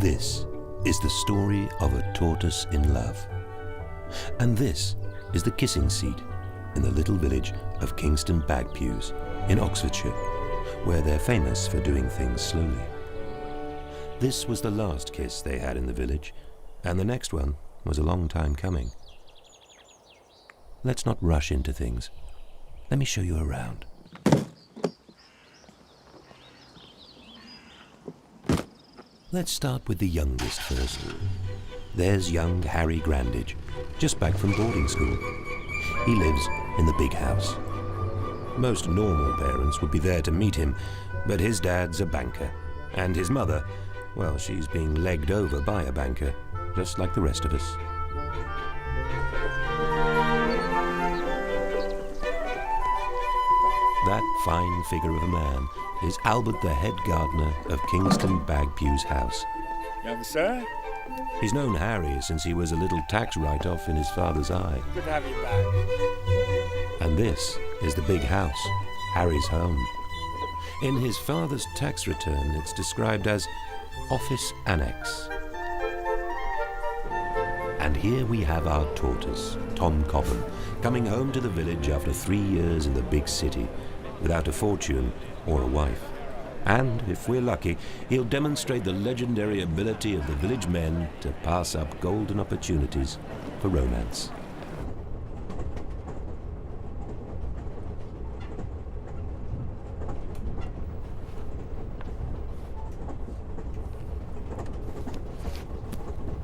This is the story of a tortoise in love. And this is the kissing seat in the little village of Kingston Bagpuws in Oxfordshire, where they're famous for doing things slowly. This was the last kiss they had in the village, and the next one was a long time coming. Let's not rush into things. Let me show you around. Let's start with the youngest first. There's young Harry Grandage, just back from boarding school. He lives in the big house. Most normal parents would be there to meet him, but his dad's a banker, and his mother, well, she's being legged over by a banker, just like the rest of us. That fine figure of a man is Albert, the head gardener of Kingston Bagpuws House. Young sir? He's known Harry since he was a little tax write-off in his father's eye. Good to have you back. And this is the big house, Harry's home. In his father's tax return, it's described as Office Annex. And here we have our tortoise, Tom Cobham, coming home to the village after 3 years in the big city, without a fortune or a wife. And, if we're lucky, he'll demonstrate the legendary ability of the village men to pass up golden opportunities for romance.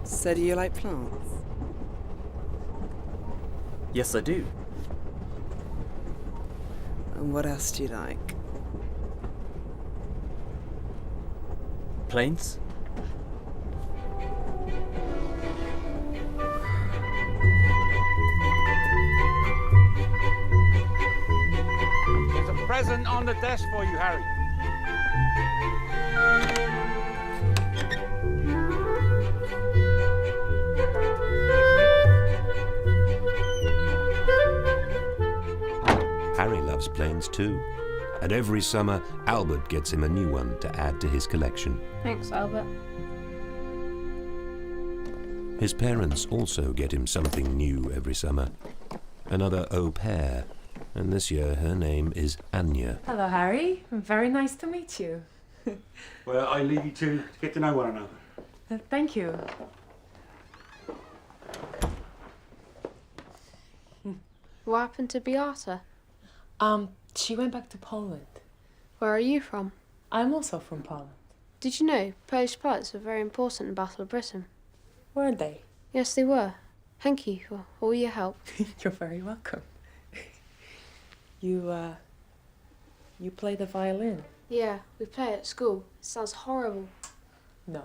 So do you like plants? Yes, I do. And what else do you like? Planes? There's a present on the desk for you, Harry. Harry loves planes too, and every summer Albert gets him a new one to add to his collection. Thanks, Albert. His parents also get him something new every summer. Another au pair, and this year her name is Anya. Hello, Harry. Very nice to meet you. Well, I leave you two to get to know one another. Thank you. What happened to Beata? She went back to Poland. Where are you from? I'm also from Poland. Did you know Polish pilots were very important in the Battle of Britain? Were they? Yes, they were. Thank you for all your help. You're very welcome. You play the violin? Yeah, we play it at school. It sounds horrible. No.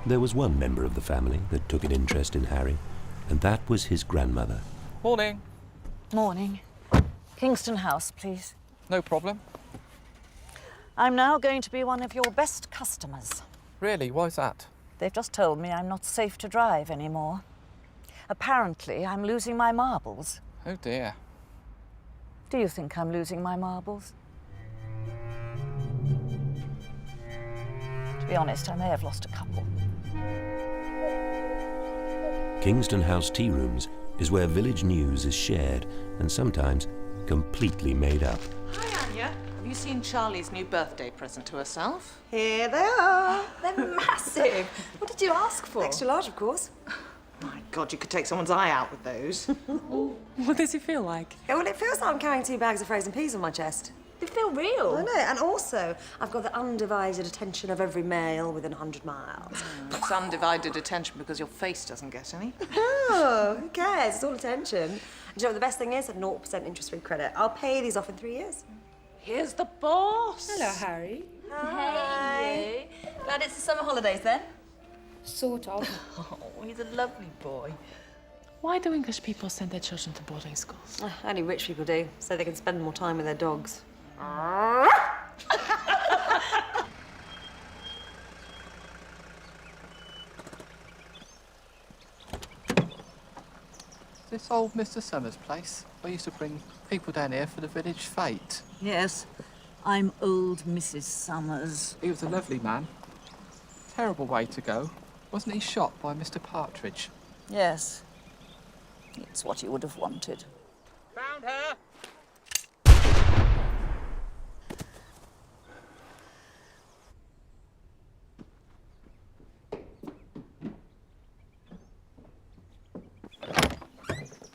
There was one member of the family that took an interest in Harry, and that was his grandmother. Morning. Morning. Kingston House, please. No problem. I'm now going to be one of your best customers. Really? Why's that? They've just told me I'm not safe to drive anymore. Apparently, I'm losing my marbles. Oh dear. Do you think I'm losing my marbles? To be honest, I may have lost a couple. Kingston House tea rooms is where village news is shared and sometimes completely made up. Hi, Anya. Have you seen Charlie's new birthday present to herself? Here they are. They're massive. What did you ask for? Extra large, of course. My God, you could take someone's eye out with those. What does it feel like? Yeah, well, it feels like I'm carrying 2 bags of frozen peas on my chest. They feel real. I know, and also, I've got the undivided attention of every male within 100 miles. It's undivided attention because your face doesn't get any. Oh, who cares? It's all attention. And do you know what the best thing is? At 0% interest-free credit. I'll pay these off in 3 years. Here's the boss. Hello, Harry. Hi. Hey. Glad it's the summer holidays, then? Sort of. Oh, he's a lovely boy. Why do English people send their children to boarding schools? Only rich people do, so they can spend more time with their dogs. This old Mr. Summers' place. I used to bring people down here for the village fete. Yes, I'm old Mrs. Summers. He was a lovely man. Terrible way to go. Wasn't he shot by Mr. Partridge? Yes. It's what you would have wanted. Found her.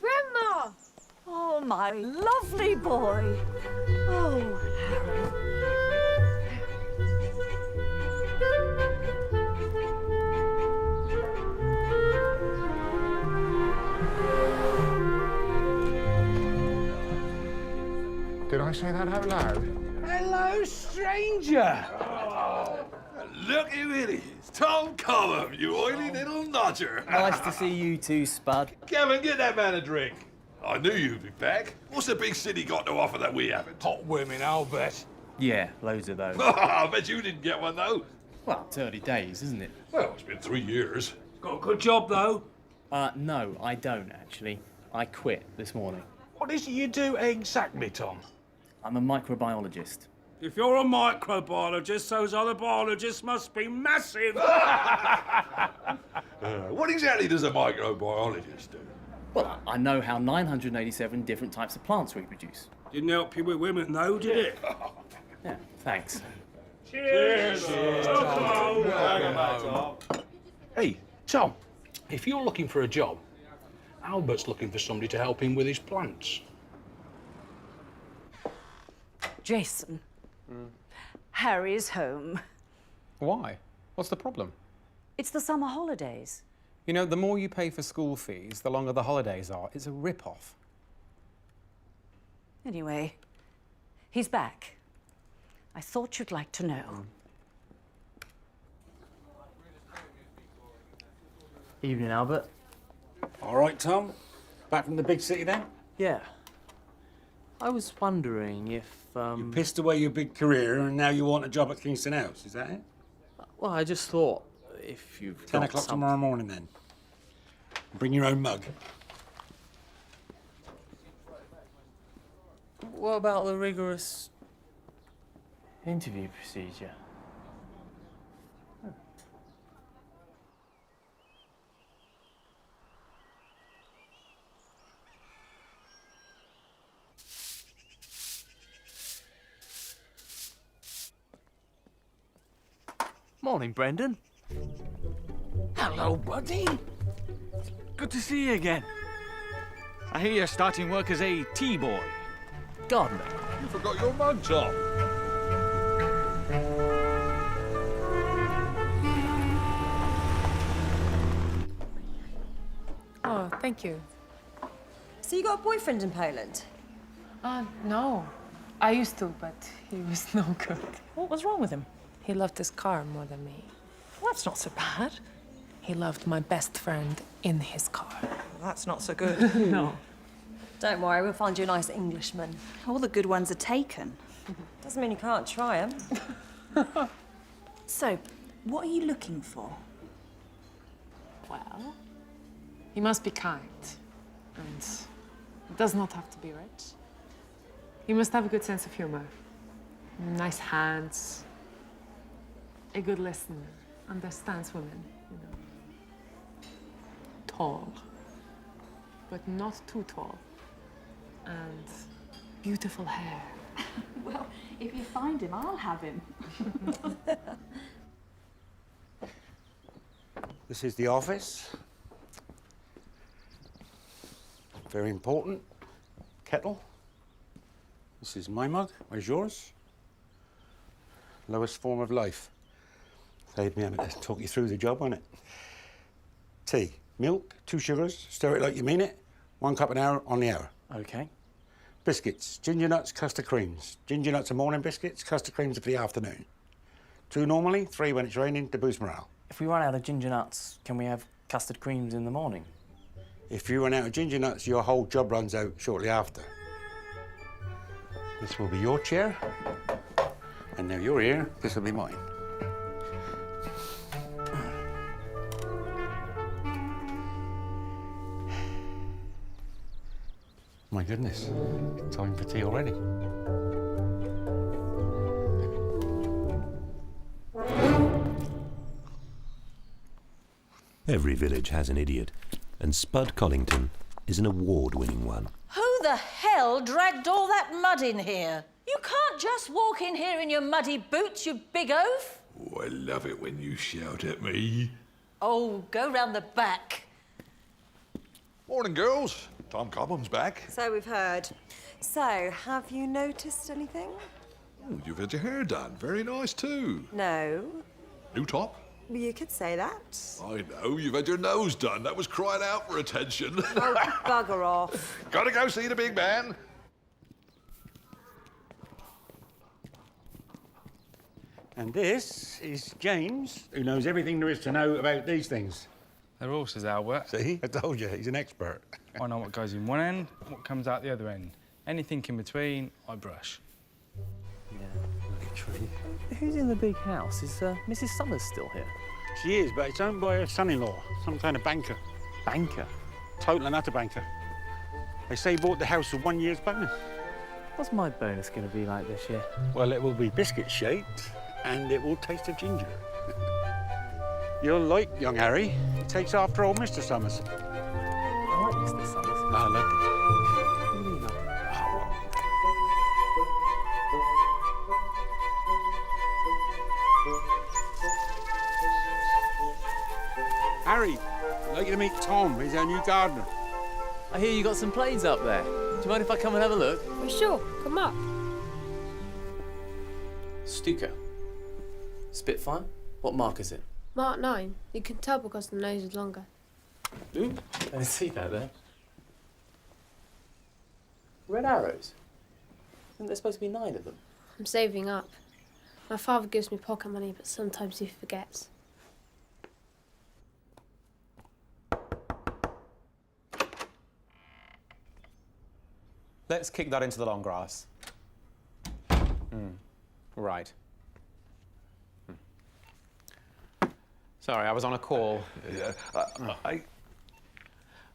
Grandma! Oh, my lovely boy. Oh, Harry. Did I say that out loud? Hello, stranger. Look who it is. Tom Cobham, you oily little nodger. Nice to see you too, Spud. Kevin, get that man a drink. I knew you'd be back. What's the big city got to offer that we haven't? Hot women, I'll bet. Yeah, loads of those. I bet you didn't get one, though. Well, it's early days, isn't it? Well, it's been 3 years. Got a good job, though. No, I don't, actually. I quit this morning. What is it you do exactly, Tom? I'm a microbiologist. If you're a microbiologist, those other biologists must be massive. What exactly does a microbiologist do? Well, I know how 987 different types of plants reproduce. Didn't help you with women, though, did it? Yeah, thanks. Cheers! Hey, Tom, if you're looking for a job, Albert's looking for somebody to help him with his plants. Jason. Harry's home. Why? What's the problem? It's the summer holidays. You know, the more you pay for school fees, the longer the holidays are. It's a rip-off. Anyway, he's back. I thought you'd like to know. Evening, Albert. All right, Tom. Back from the big city then? Yeah. I was wondering if, You pissed away your big career and now you want a job at Kingston House, is that it? Well, I just thought if you've 10 got o'clock some... tomorrow morning then. Bring your own mug. What about the rigorous interview procedure? Morning, Brendan. Hello, buddy. Good to see you again. I hear you're starting work as a tea boy. Gardener. You forgot your mug, Tom. Oh, thank you. So you got a boyfriend in Poland? No. I used to, but he was no good. What was wrong with him? He loved his car more than me. Well, that's not so bad. He loved my best friend in his car. That's not so good. No. Don't worry, we'll find you a nice Englishman. All the good ones are taken. Doesn't mean you can't try 'em. So, what are you looking for? Well, he must be kind. And does not have to be rich. He must have a good sense of humor. Nice hands. A good listener. Understands women, you know. Tall. But not too tall. And beautiful hair. Well, if you find him, I'll have him. This is the office. Very important. Kettle. This is my mug. Where's yours? Lowest form of life. Saved me having to talk you through the job, won't it? Tea. Milk, 2 sugars, stir it like you mean it. 1 cup an hour on the hour. Okay. Biscuits, ginger nuts, custard creams. Ginger nuts are morning biscuits, custard creams are for the afternoon. 2 normally, 3 when it's raining to boost morale. If we run out of ginger nuts, can we have custard creams in the morning? If you run out of ginger nuts, your whole job runs out shortly after. This will be your chair. And now you're here, this will be mine. My goodness, time for tea already. Every village has an idiot, and Spud Collington is an award-winning one. Who the hell dragged all that mud in here? You can't just walk in here in your muddy boots, you big oaf. Oh, I love it when you shout at me. Oh, go round the back. Morning, girls. Tom Cobham's back. So we've heard. So, have you noticed anything? Oh, you've had your hair done. Very nice, too. No. New top? You could say that. I know. You've had your nose done. That was crying out for attention. Oh, bugger off. Gotta go see the big man. And this is James, who knows everything there is to know about these things. They're horses, Albert. See? I told you, he's an expert. I know what goes in one end, what comes out the other end. Anything in between, I brush. Yeah, literally. Who's in the big house? Is Mrs. Summers still here? She is, but it's owned by her son-in-law, some kind of banker. Banker? Total and utter banker. They say he bought the house for 1 year's bonus. What's my bonus going to be like this year? Well, it will be biscuit-shaped, and it will taste of ginger. You'll like young Harry. He takes after old Mr. Summers. I like Mr. Summers. I like it. What do you mean? Harry, I'd like you to meet Tom. He's our new gardener. I hear you got some planes up there. Do you mind if I come and have a look? Well, sure. Come up. Stuka. Spitfire? What mark is it? Mark 9. You can tell because the nose is longer. Ooh, I didn't see that there. Red arrows? Isn't there supposed to be 9 of them? I'm saving up. My father gives me pocket money, but sometimes he forgets. Let's kick that into the long grass. Right. Sorry, I was on a call. Yeah,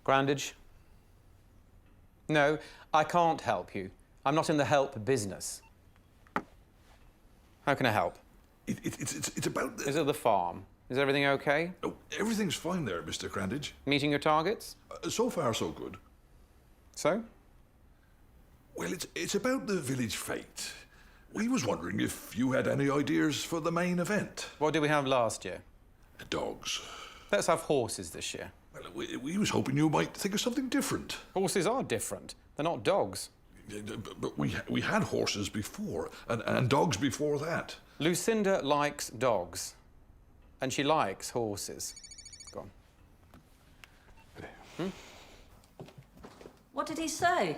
Grandage? No, I can't help you. I'm not in the help business. How can I help? It's about the... Is it the farm? Is everything okay? Oh, everything's fine there, Mr. Grandage. Meeting your targets? So far, so good. So? Well, it's about the village fete. We was wondering if you had any ideas for the main event. What did we have last year? Dogs. Let's have horses this year. Well, we was hoping you might think of something different. Horses are different. They're not dogs. But we had horses before, and dogs before that. Lucinda likes dogs. And she likes horses. Go on. What did he say?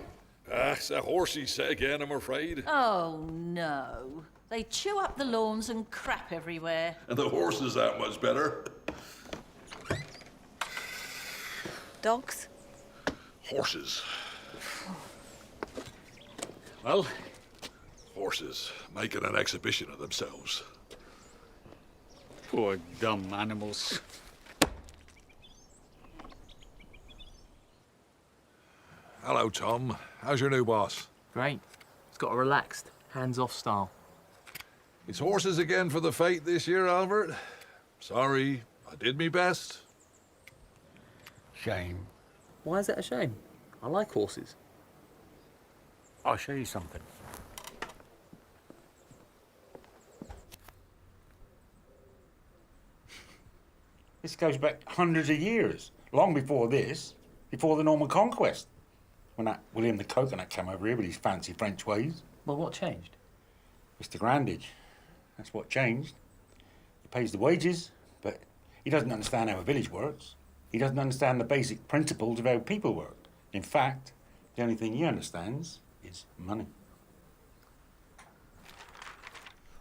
It's a horse he said again, I'm afraid. Oh, no. They chew up the lawns and crap everywhere. And the horses that much better. Dogs? Horses. Well? Horses making an exhibition of themselves. Poor dumb animals. Hello, Tom. How's your new boss? Great. It's got a relaxed, hands-off style. It's horses again for the fete this year, Albert. Sorry, I did me best. Shame. Why is that a shame? I like horses. I'll show you something. This goes back hundreds of years, long before this, before the Norman Conquest, when that William the Coconut came over here with his fancy French ways. Well, what changed? Mr. Grandage. That's what changed. He pays the wages, but he doesn't understand how a village works. He doesn't understand the basic principles of how people work. In fact, the only thing he understands is money.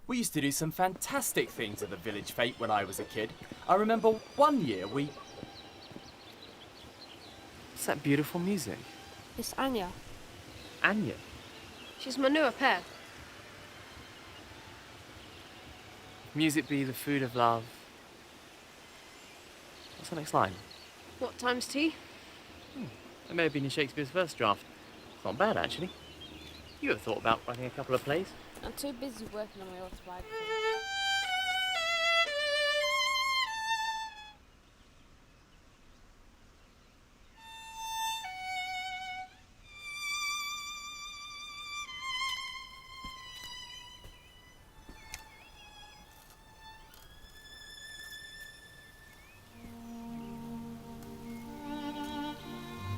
We used to do some fantastic things at the village fete when I was a kid. I remember one year we... What's that beautiful music? It's Anya. Anya? She's my new au pair. Music be the food of love. What's the next line? What time's tea? That may have been in Shakespeare's first draft. It's not bad, actually. You ever thought about writing a couple of plays? I'm too busy working on my autobiography.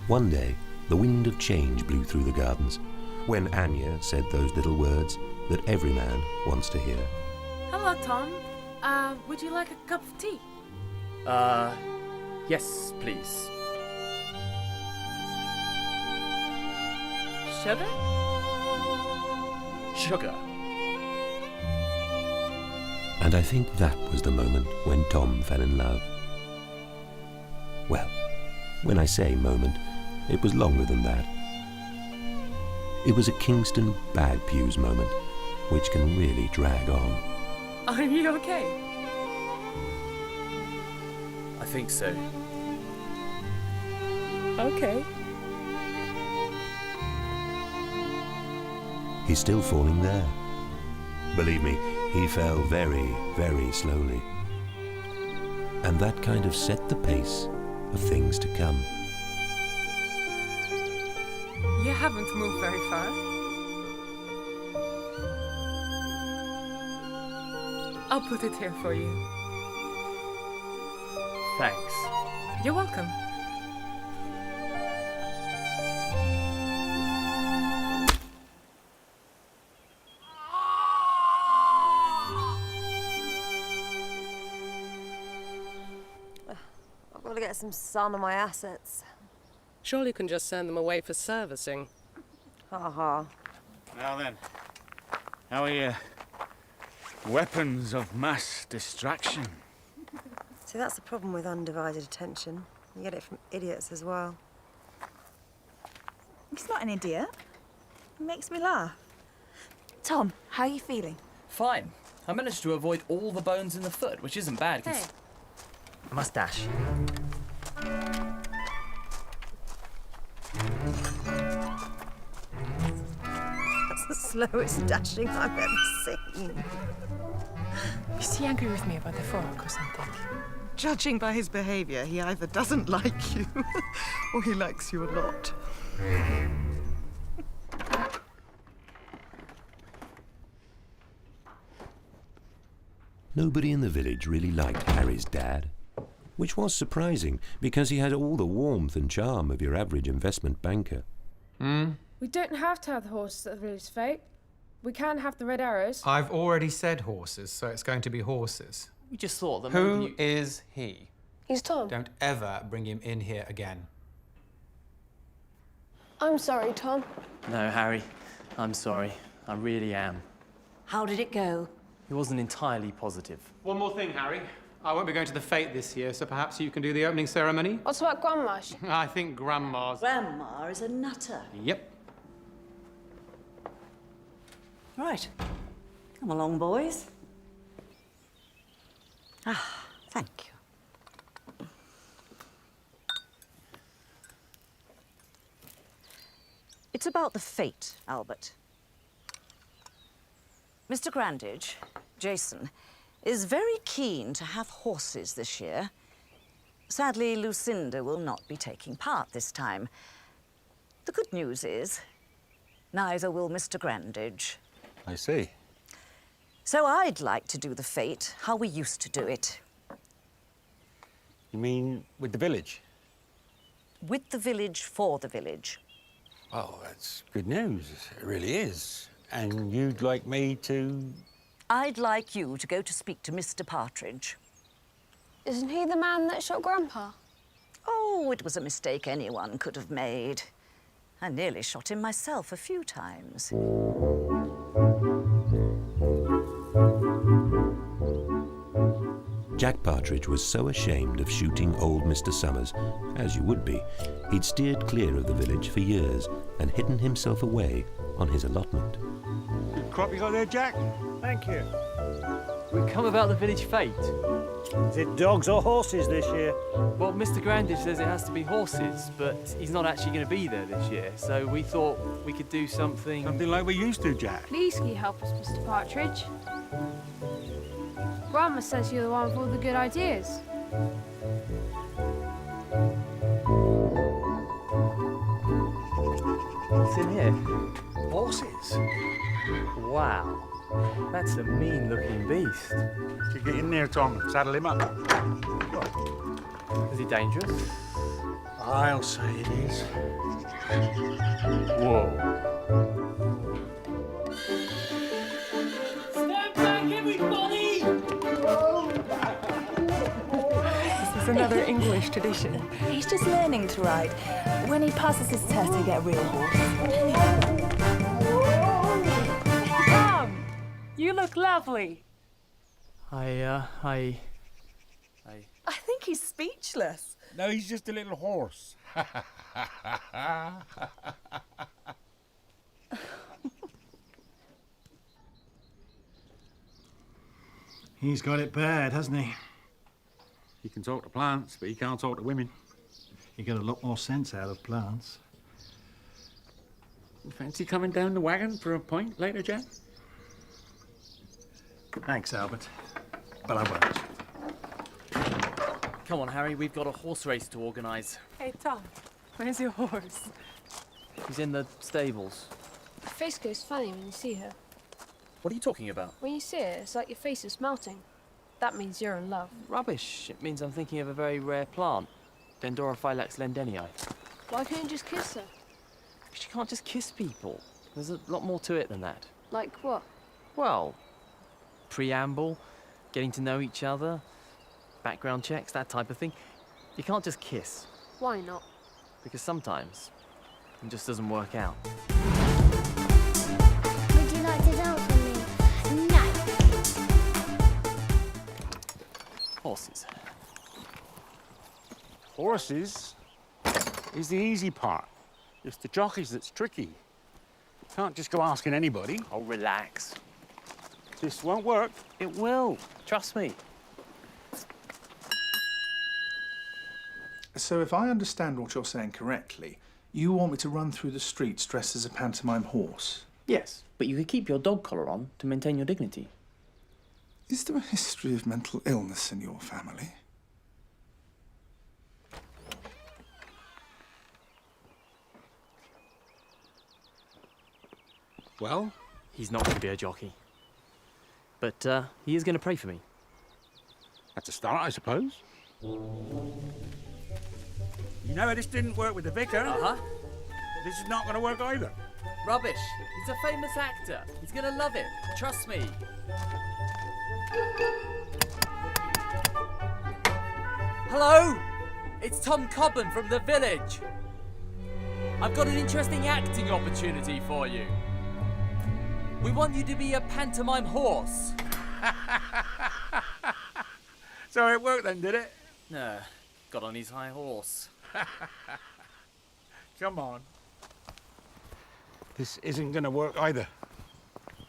One day, the wind of change blew through the gardens, when Anya said those little words that every man wants to hear. Hello, Tom. Would you like a cup of tea? Yes, please. Sugar? Sugar. And I think that was the moment when Tom fell in love. Well, when I say moment, it was longer than that. It was a Kingston bad pews moment, which can really drag on. Are you okay? I think so. Okay. He's still falling there. Believe me, he fell very, very slowly. And that kind of set the pace of things to come. You haven't moved very far. I'll put it here for you. Thanks. You're welcome. I've got to get some sun on my assets. Surely you can just send them away for servicing. Ha ha. Now then, how are your weapons of mass distraction? See, that's the problem with undivided attention. You get it from idiots as well. He's not an idiot. He makes me laugh. Tom, how are you feeling? Fine. I managed to avoid all the bones in the foot, which isn't bad. Hey. Mustache. That's the slowest dashing I've ever seen. Is he angry with me about the fork or something? Judging by his behaviour, he either doesn't like you or he likes you a lot. Nobody in the village really liked Harry's dad, which was surprising because he had all the warmth and charm of your average investment banker. We don't have to have the horses at the village fete. We can have the red arrows. I've already said horses, so it's going to be horses. We just thought that Who maybe you... is he? He's Tom. Don't ever bring him in here again. I'm sorry, Tom. No, Harry. I'm sorry. I really am. How did it go? He wasn't entirely positive. One more thing, Harry. I won't be going to the fete this year, so perhaps you can do the opening ceremony? What's about Grandma's? I think Grandma's... Grandma is a nutter. Yep. Right. Come along, boys. Ah, thank you. It's about the fete, Albert. Mr. Grandage, Jason, is very keen to have horses this year. Sadly, Lucinda will not be taking part this time. The good news is, neither will Mr. Grandage. I see. So I'd like to do the fete how we used to do it. You mean with the village? With the village, for the village. Well, that's good news. It really is. And you'd like me to... I'd like you to go to speak to Mr. Partridge. Isn't he the man that shot Grandpa? Oh, it was a mistake anyone could have made. I nearly shot him myself a few times. Jack Partridge was so ashamed of shooting old Mr. Summers, as you would be, he'd steered clear of the village for years and hidden himself away on his allotment. Good crop you got there, Jack? Thank you. We come about the village fete. Is it dogs or horses this year? Well, Mr. Grandage says it has to be horses, but he's not actually going to be there this year, so we thought we could do something... Something like we used to, Jack. Please can you help us, Mr. Partridge? Grandma says you're the one with all the good ideas. What's in here? Horses? Wow. That's a mean-looking beast. You get in there, Tom. Saddle him up. Is he dangerous? I'll say it is. Whoa. Stand back, everybody! This is another English tradition. He's just learning to ride. When he passes his test, he'll get a real horse. Tom, you look lovely. I think he's speechless. No, he's just a little horse. He's got it bad, hasn't he? He can talk to plants, but he can't talk to women. You get a lot more sense out of plants. You fancy coming down the wagon for a pint later, Jack? Thanks, Albert. But I won't. Come on, Harry, we've got a horse race to organise. Hey, Tom, where's your horse? He's in the stables. Your face goes funny when you see her. What are you talking about? When you see it, it's like your face is melting. That means you're in love. Rubbish. It means I'm thinking of a very rare plant. Dendrophylax lendenii. Why can't you just kiss her? Because you can't just kiss people. There's a lot more to it than that. Like what? Well, preamble, getting to know each other, background checks, that type of thing. You can't just kiss. Why not? Because sometimes it just doesn't work out. Would you like to dance with me? No. Horses. Horses is the easy part. It's the jockeys that's tricky. Can't just go asking anybody. Oh, relax. This won't work. It will. Trust me. So if I understand what you're saying correctly, you want me to run through the streets dressed as a pantomime horse? Yes, but you could keep your dog collar on to maintain your dignity. Is there a history of mental illness in your family? Well? He's not going to be a jockey. But he is going to pray for me. That's a start, I suppose. You know, this didn't work with the vicar. Uh-huh. This is not going to work either. Rubbish. He's a famous actor. He's going to love it. Trust me. Hello? It's Tom Cobham from the village. I've got an interesting acting opportunity for you. We want you to be a pantomime horse. So it worked then, did it? No, got on his high horse. Come on. This isn't going to work either.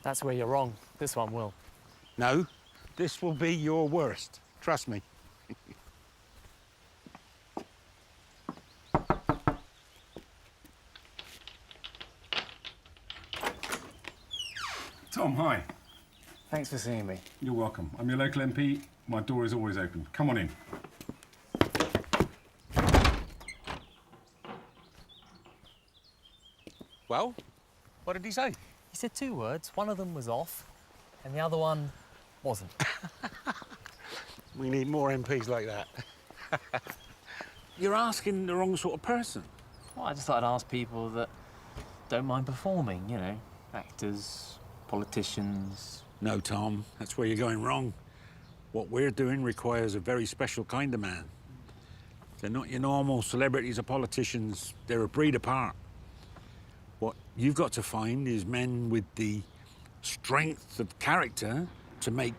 That's where you're wrong. This one will. No, this will be your worst. Trust me. Tom, hi. Thanks for seeing me. You're welcome. I'm your local MP. My door is always open. Come on in. Well, what did he say? He said 2 words. One of them was off, and the other one wasn't. We need more MPs like that. You're asking the wrong sort of person. Well, I just thought I'd ask people that don't mind performing, you know, actors, politicians. No, Tom, that's where you're going wrong. What we're doing requires a very special kind of man. They're not your normal celebrities or politicians. They're a breed apart. What you've got to find is men with the strength of character to make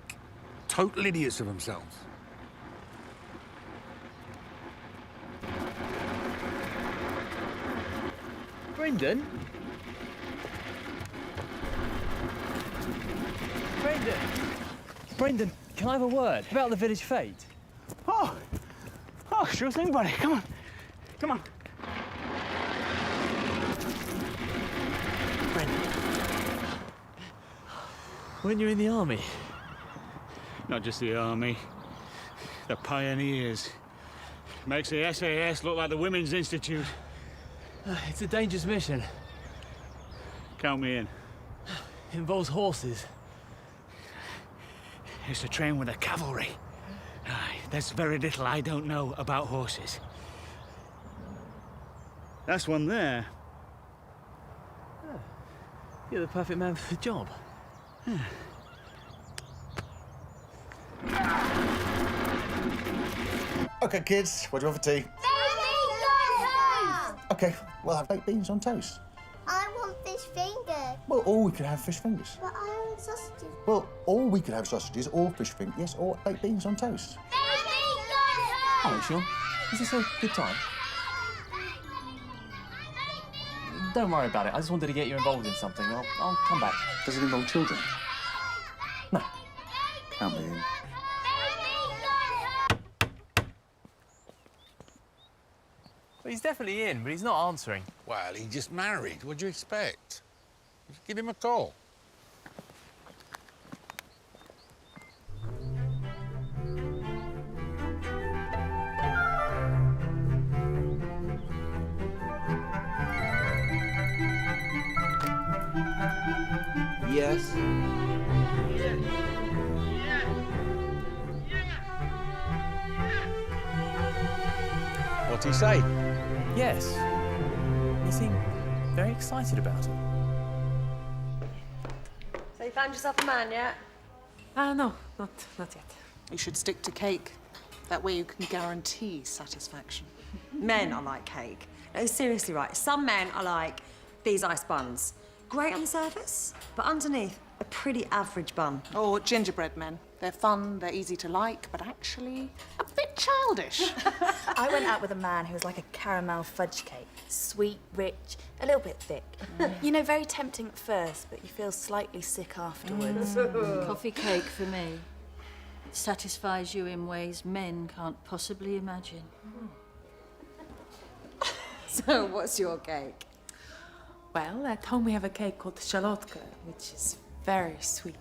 total idiots of themselves. Brendan? Brendan? Brendan, can I have a word about the village fete? Oh, sure thing, buddy. Come on. Come on. Brendan. When you're in the army? Not just the army. The pioneers. Makes the SAS look like the Women's Institute. It's a dangerous mission. Count me in. It involves horses. It's to train with the cavalry. Aye, there's very little I don't know about horses. That's one there. You're the perfect man for the job. OK, kids, what do you want for tea? OK, we'll have baked beans on toast. I want fish fingers. Well, or we could have fish fingers. But I want sausages. Well, or we could have sausages or fish fingers, yes, or baked beans on toast. Oh, Sean, is this a good time? Don't worry about it. I just wanted to get you involved in something. I'll come back. Does it involve children? No. Count me in. Well, he's definitely in, but he's not answering. Well, he just married. What do you expect? Give him a call. Yes. What'd he say? Yes. He seemed very excited about it. So you found yourself a man yet? No, not yet. You should stick to cake. That way you can guarantee satisfaction. Men are like cake. No, seriously, right. Some men are like these ice buns. Great on the surface, but underneath, a pretty average bun. Or gingerbread men. They're fun, they're easy to like, but actually a bit childish. I went out with a man who was like a caramel fudge cake. Sweet, rich, a little bit thick. You know, very tempting at first, but you feel slightly sick afterwards. Coffee cake for me. It satisfies you in ways men can't possibly imagine. So what's your cake? Well, at home we have a cake called shalotka, which is very sweet.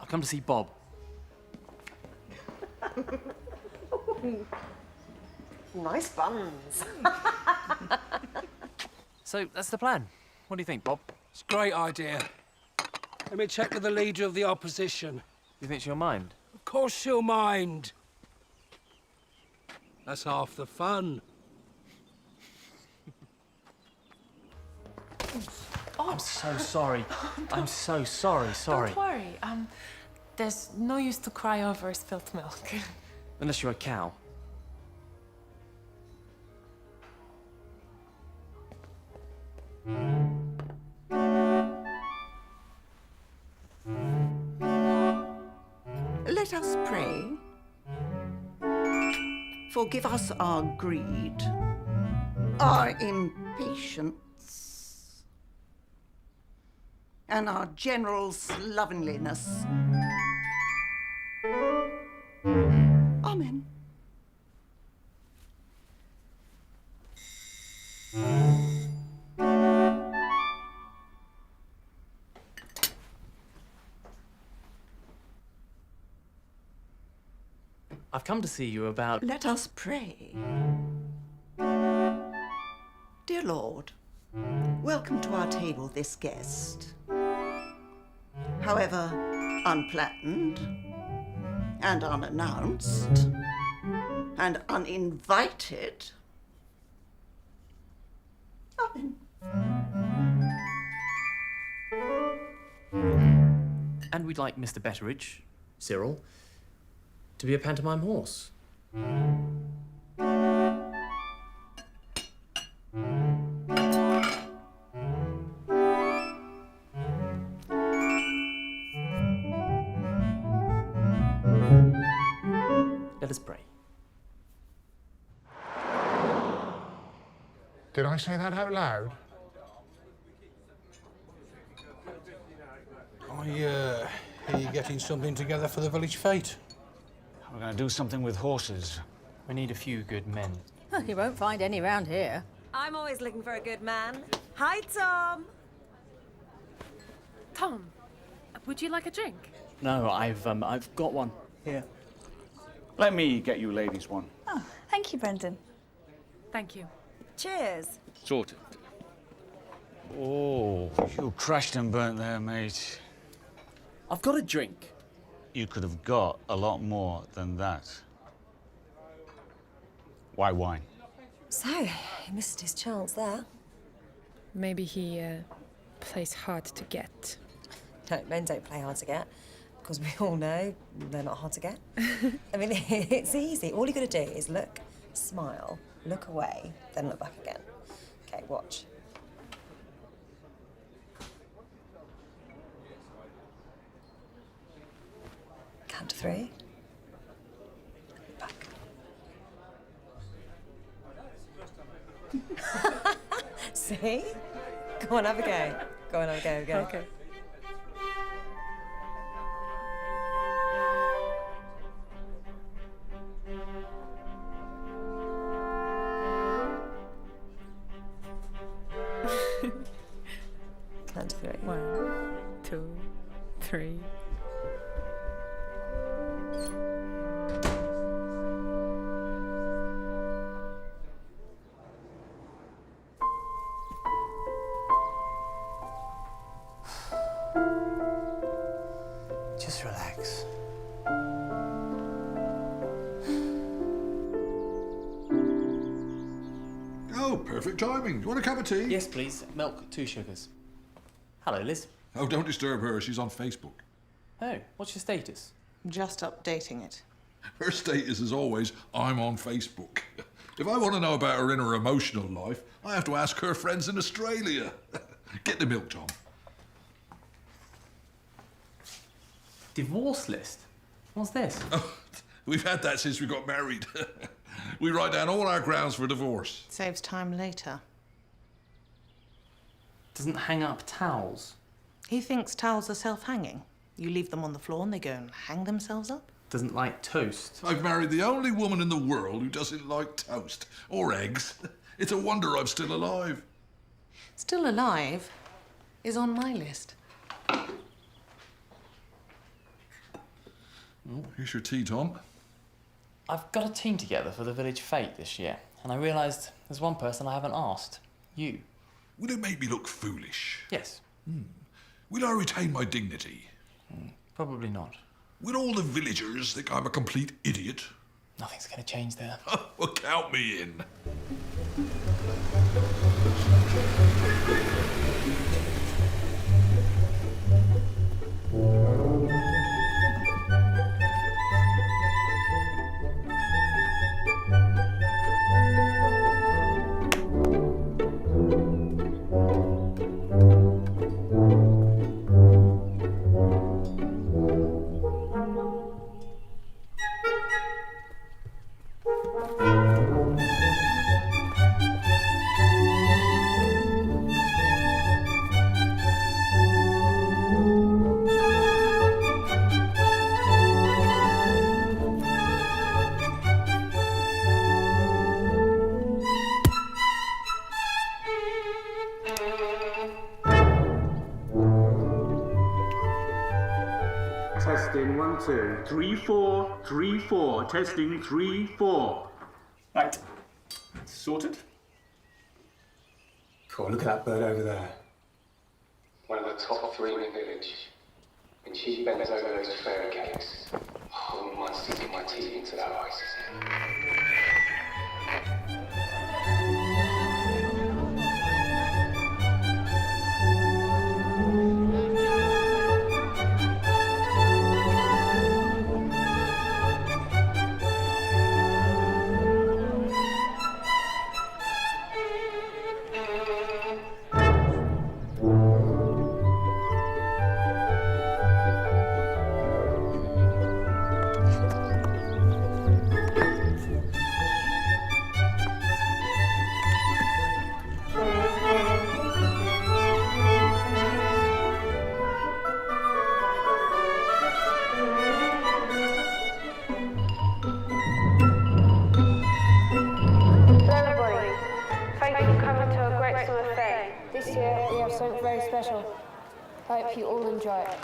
I've come to see Bob. Nice buns. So that's the plan. What do you think, Bob? It's a great idea. Let me check with the leader of the opposition. You think she'll mind? Of course she'll mind. That's half the fun. I'm so sorry. I'm so sorry. Don't worry. There's no use to cry over spilt milk. Unless you're a cow. Let us pray. Forgive us our greed, our impatience, and our general slovenliness. Amen. I've come to see you about... Let us pray. Dear Lord, welcome to our table this guest. However unplanned and unannounced and uninvited. Amen. And we'd like Mr. Betteridge, Cyril, to be a pantomime horse. Let us pray. Did I say that out loud? I hear you're getting something together for the village fete. We're going to do something with horses. We need a few good men. You won't find any round here. I'm always looking for a good man. Hi, Tom. Tom, would you like a drink? No, I've got one. Here. Let me get you ladies one. Oh, thank you, Brendan. Thank you. Cheers. Sorted. Oh, you crashed and burnt there, mate. I've got a drink. You could have got a lot more than that. Why wine? So, he missed his chance there. Maybe he plays hard to get. No, men don't play hard to get, because we all know they're not hard to get. I mean, it's easy. All you got to do is look, smile, look away, then look back again. Okay, watch. Count to 3. Back. See? Go on, have a go. Go on, have a go, Okay. Count to 3. 1, 2, 3. Just relax. Oh, perfect timing. Do you want a cup of tea? Yes, please. Milk, 2 sugars. Hello, Liz. Oh, don't disturb her. She's on Facebook. Oh, what's your status? Just updating it. Her status is always, I'm on Facebook. If I want to know about her inner emotional life, I have to ask her friends in Australia. Get the milk, Tom. Divorce list? What's this? Oh, we've had that since we got married. We write down all our grounds for divorce. Saves time later. Doesn't hang up towels. He thinks towels are self-hanging. You leave them on the floor and they go and hang themselves up. Doesn't like toast. I've married the only woman in the world who doesn't like toast or eggs. It's a wonder I'm still alive. Still alive is on my list. Oh, here's your tea, Tom. I've got a team together for the village fete this year, and I realised there's one person I haven't asked. You. Will it make me look foolish? Yes. Will I retain my dignity? Probably not. Will all the villagers think I'm a complete idiot? Nothing's going to change there. Well, count me in. Testing 1, 2, 3, 4, 3, 4. Testing 3, 4. Right. Sorted. Cool, look at that bird over there. One of the top 3 in the village. When she bends over those fairy cakes, I wouldn't mind sticking my teeth into that ice. special. Hope you all enjoy it.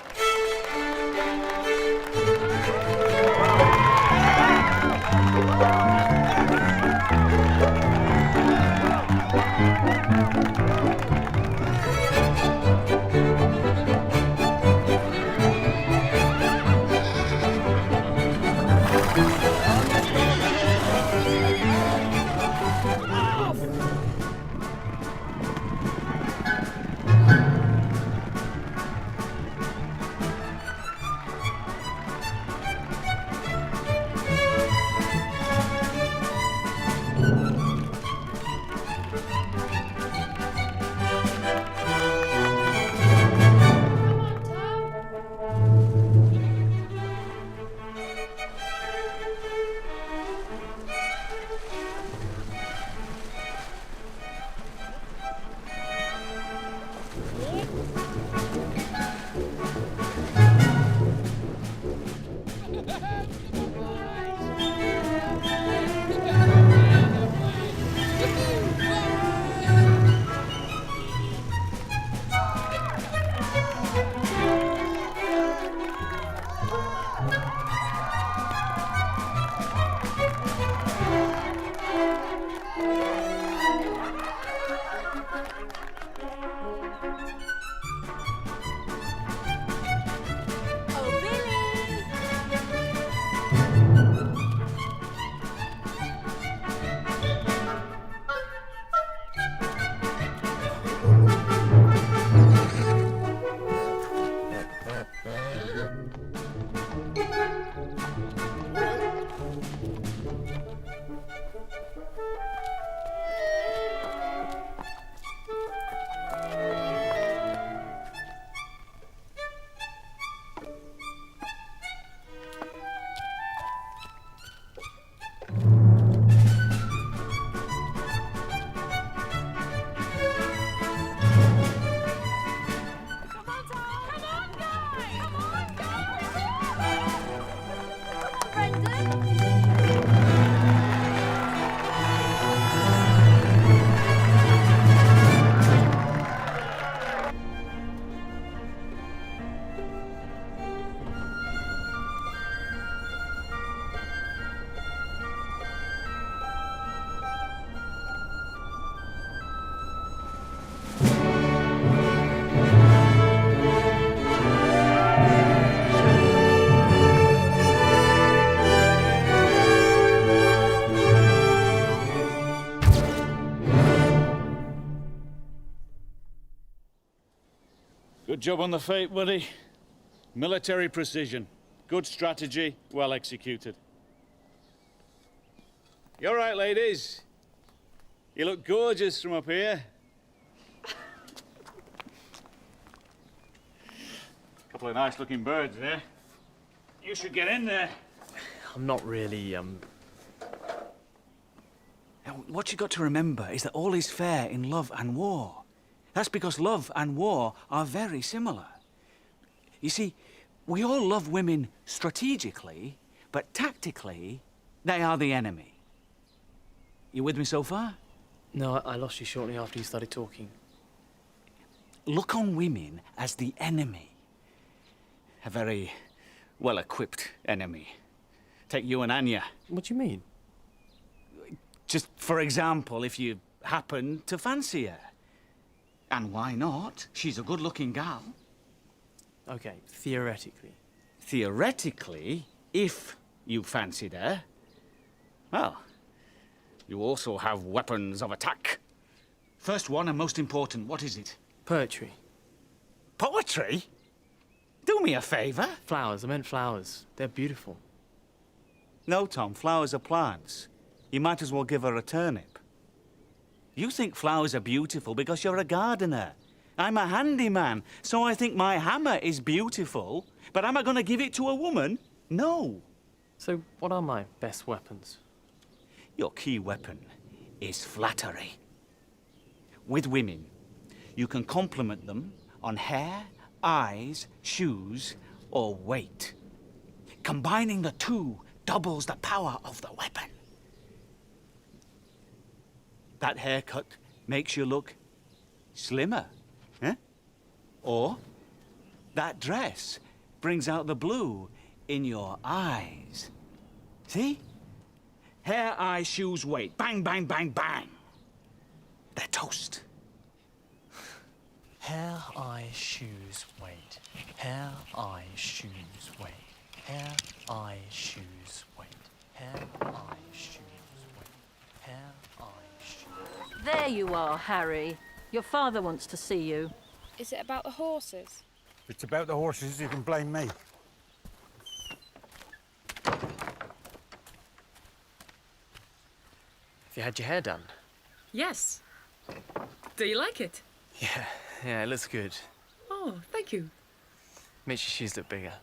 Good job on the fate, buddy. Military precision. Good strategy, well executed. You all right, ladies? You look gorgeous from up here. Couple of nice-looking birds there. You should get in there. I'm not really, Now, what you got to remember is that all is fair in love and war. That's because love and war are very similar. You see, we all love women strategically, but tactically, they are the enemy. You with me so far? No, I lost you shortly after you started talking. Look on women as the enemy. A very well-equipped enemy. Take you and Anya. What do you mean? Just for example, if you happen to fancy her. And why not? She's a good-looking gal. Okay, theoretically. Theoretically, if you fancied her, well, you also have weapons of attack. First one and most important, what is it? Poetry. Poetry? Do me a favour. Flowers, I meant flowers. They're beautiful. No, Tom, flowers are plants. You might as well give her a turnip. You think flowers are beautiful because you're a gardener. I'm a handyman, so I think my hammer is beautiful, but am I going to give it to a woman? No. So what are my best weapons? Your key weapon is flattery. With women, you can compliment them on hair, eyes, shoes, or weight. Combining the two doubles the power of the weapon. That haircut makes you look slimmer, huh? Or that dress brings out the blue in your eyes. See? Hair, eyes, shoes, weight. Bang, bang, bang, bang. They're toast. Hair, eyes, shoes, weight. Hair, eyes, shoes, weight. Hair, eyes, shoes, weight. Hair, eyes, shoes, weight. Hair, eyes, shoes. There you are, Harry. Your father wants to see you. Is it about the horses? If it's about the horses, you can blame me. Have you had your hair done? Yes. Do you like it? Yeah, it looks good. Oh, thank you. Makes your shoes look bigger.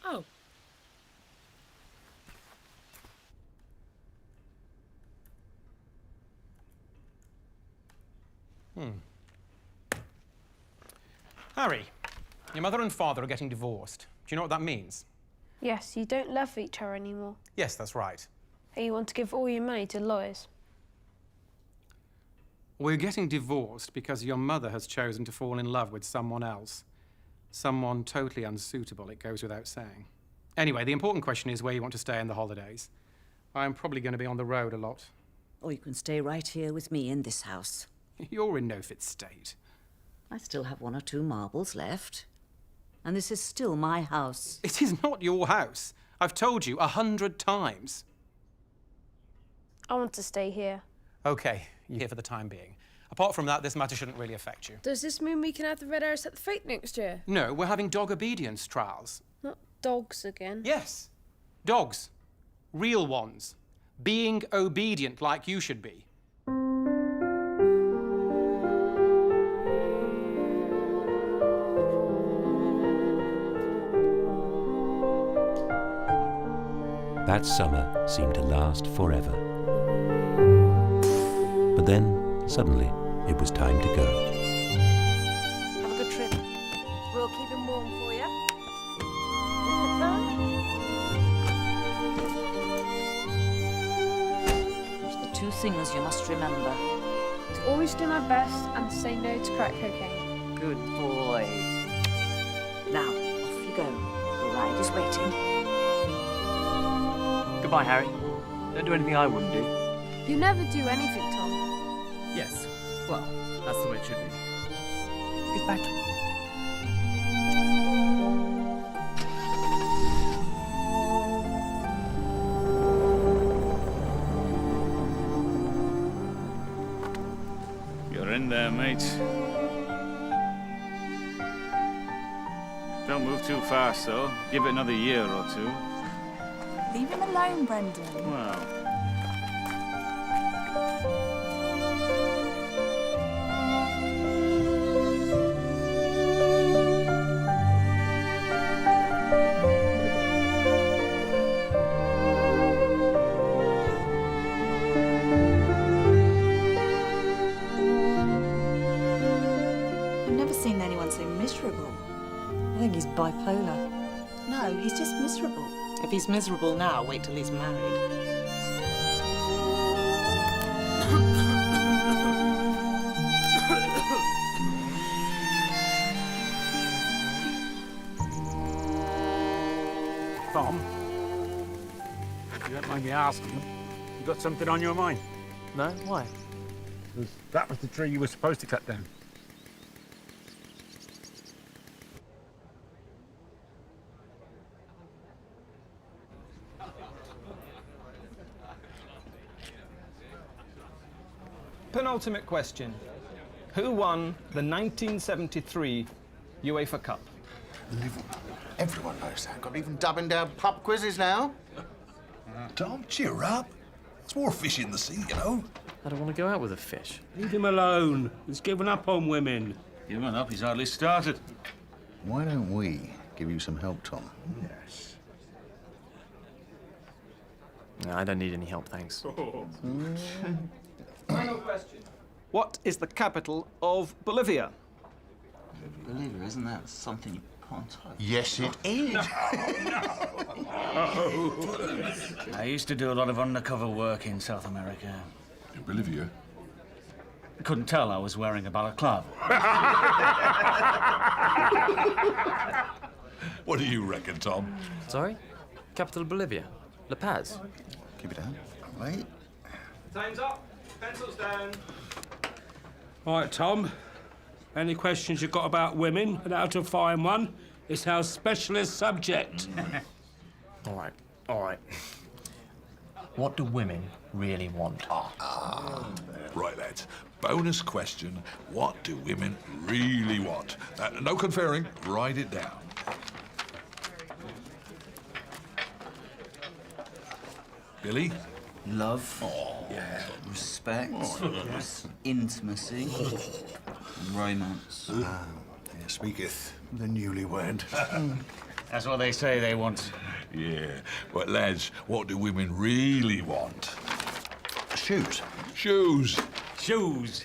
Oh. Harry, your mother and father are getting divorced. Do you know what that means? Yes, you don't love each other anymore. Yes, that's right. And you want to give all your money to lawyers. We're getting divorced because your mother has chosen to fall in love with someone else. Someone totally unsuitable, it goes without saying. Anyway, the important question is where you want to stay in the holidays. I'm probably going to be on the road a lot. Or you can stay right here with me in this house. You're in no fit state. I still have 1 or 2 marbles left. And this is still my house. It is not your house. I've told you 100 times. I want to stay here. OK, you're here for the time being. Apart from that, this matter shouldn't really affect you. Does this mean we can have the red arrows at the fete next year? No, we're having dog obedience trials. Not dogs again. Yes. Dogs. Real ones. Being obedient like you should be. That summer seemed to last forever. But then, suddenly, it was time to go. Have a good trip. We'll keep him warm for you. The 2 things you must remember. To always do my best and to say no to crack cocaine. Good boy. Now, off you go. The ride is waiting. Goodbye, Harry. Don't do anything I wouldn't do. You never do anything, Tom. Yes. Well, that's the way it should be. Goodbye. You're in there, mate. Don't move too fast, though. Give it another year or 2. Leave him alone, Brendan. Well. I've never seen anyone so miserable. I think he's bipolar. No, he's just miserable. If he's miserable now, wait till he's married. Tom, if you don't mind me asking, you got something on your mind? No? Why? Because that was the tree you were supposed to cut down. Penultimate question. Who won the 1973 UEFA Cup? Everyone knows that. Got even dubbing down pub quizzes now. Tom, cheer up. There's more fish in the sea, you know. I don't want to go out with a fish. Leave him alone. He's given up on women. Given up? He's hardly started. Why don't we give you some help, Tom? Yes. No, I don't need any help, thanks. Final question. What is the capital of Bolivia? Bolivia, isn't that something you can't touch? Yes, it is. I used to do a lot of undercover work in South America. In Bolivia? Couldn't tell I was wearing a balaclava. What do you reckon, Tom? Sorry? Capital of Bolivia? La Paz? Keep it down. Wait. Time's up. Pencils down. All right, Tom. Any questions you've got about women and how to find one? It's our specialist subject. All right, all right. What do women really want? Right, lads. Bonus question. What do women really want? No conferring. Write it down. Billy? Love. Yeah. Respect. Yes. Intimacy. Romance. Here speaketh the newlywed. That's what they say they want. Yeah. But, lads, what do women really want? Shoes. Shoes. Shoes.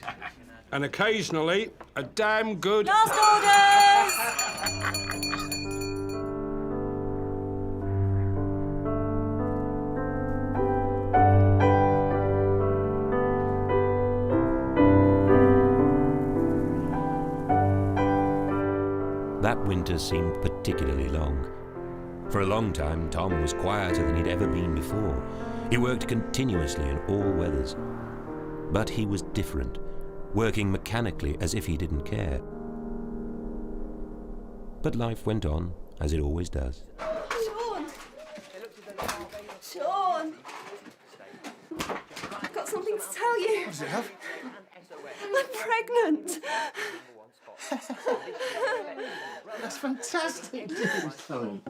And occasionally, a damn good... Last orders! That winter seemed particularly long. For a long time, Tom was quieter than he'd ever been before. He worked continuously in all weathers. But he was different, working mechanically as if he didn't care. But life went on, as it always does. Sean! Sean! I've got something to tell you. What is it, love? I'm pregnant. That's fantastic news, Tom.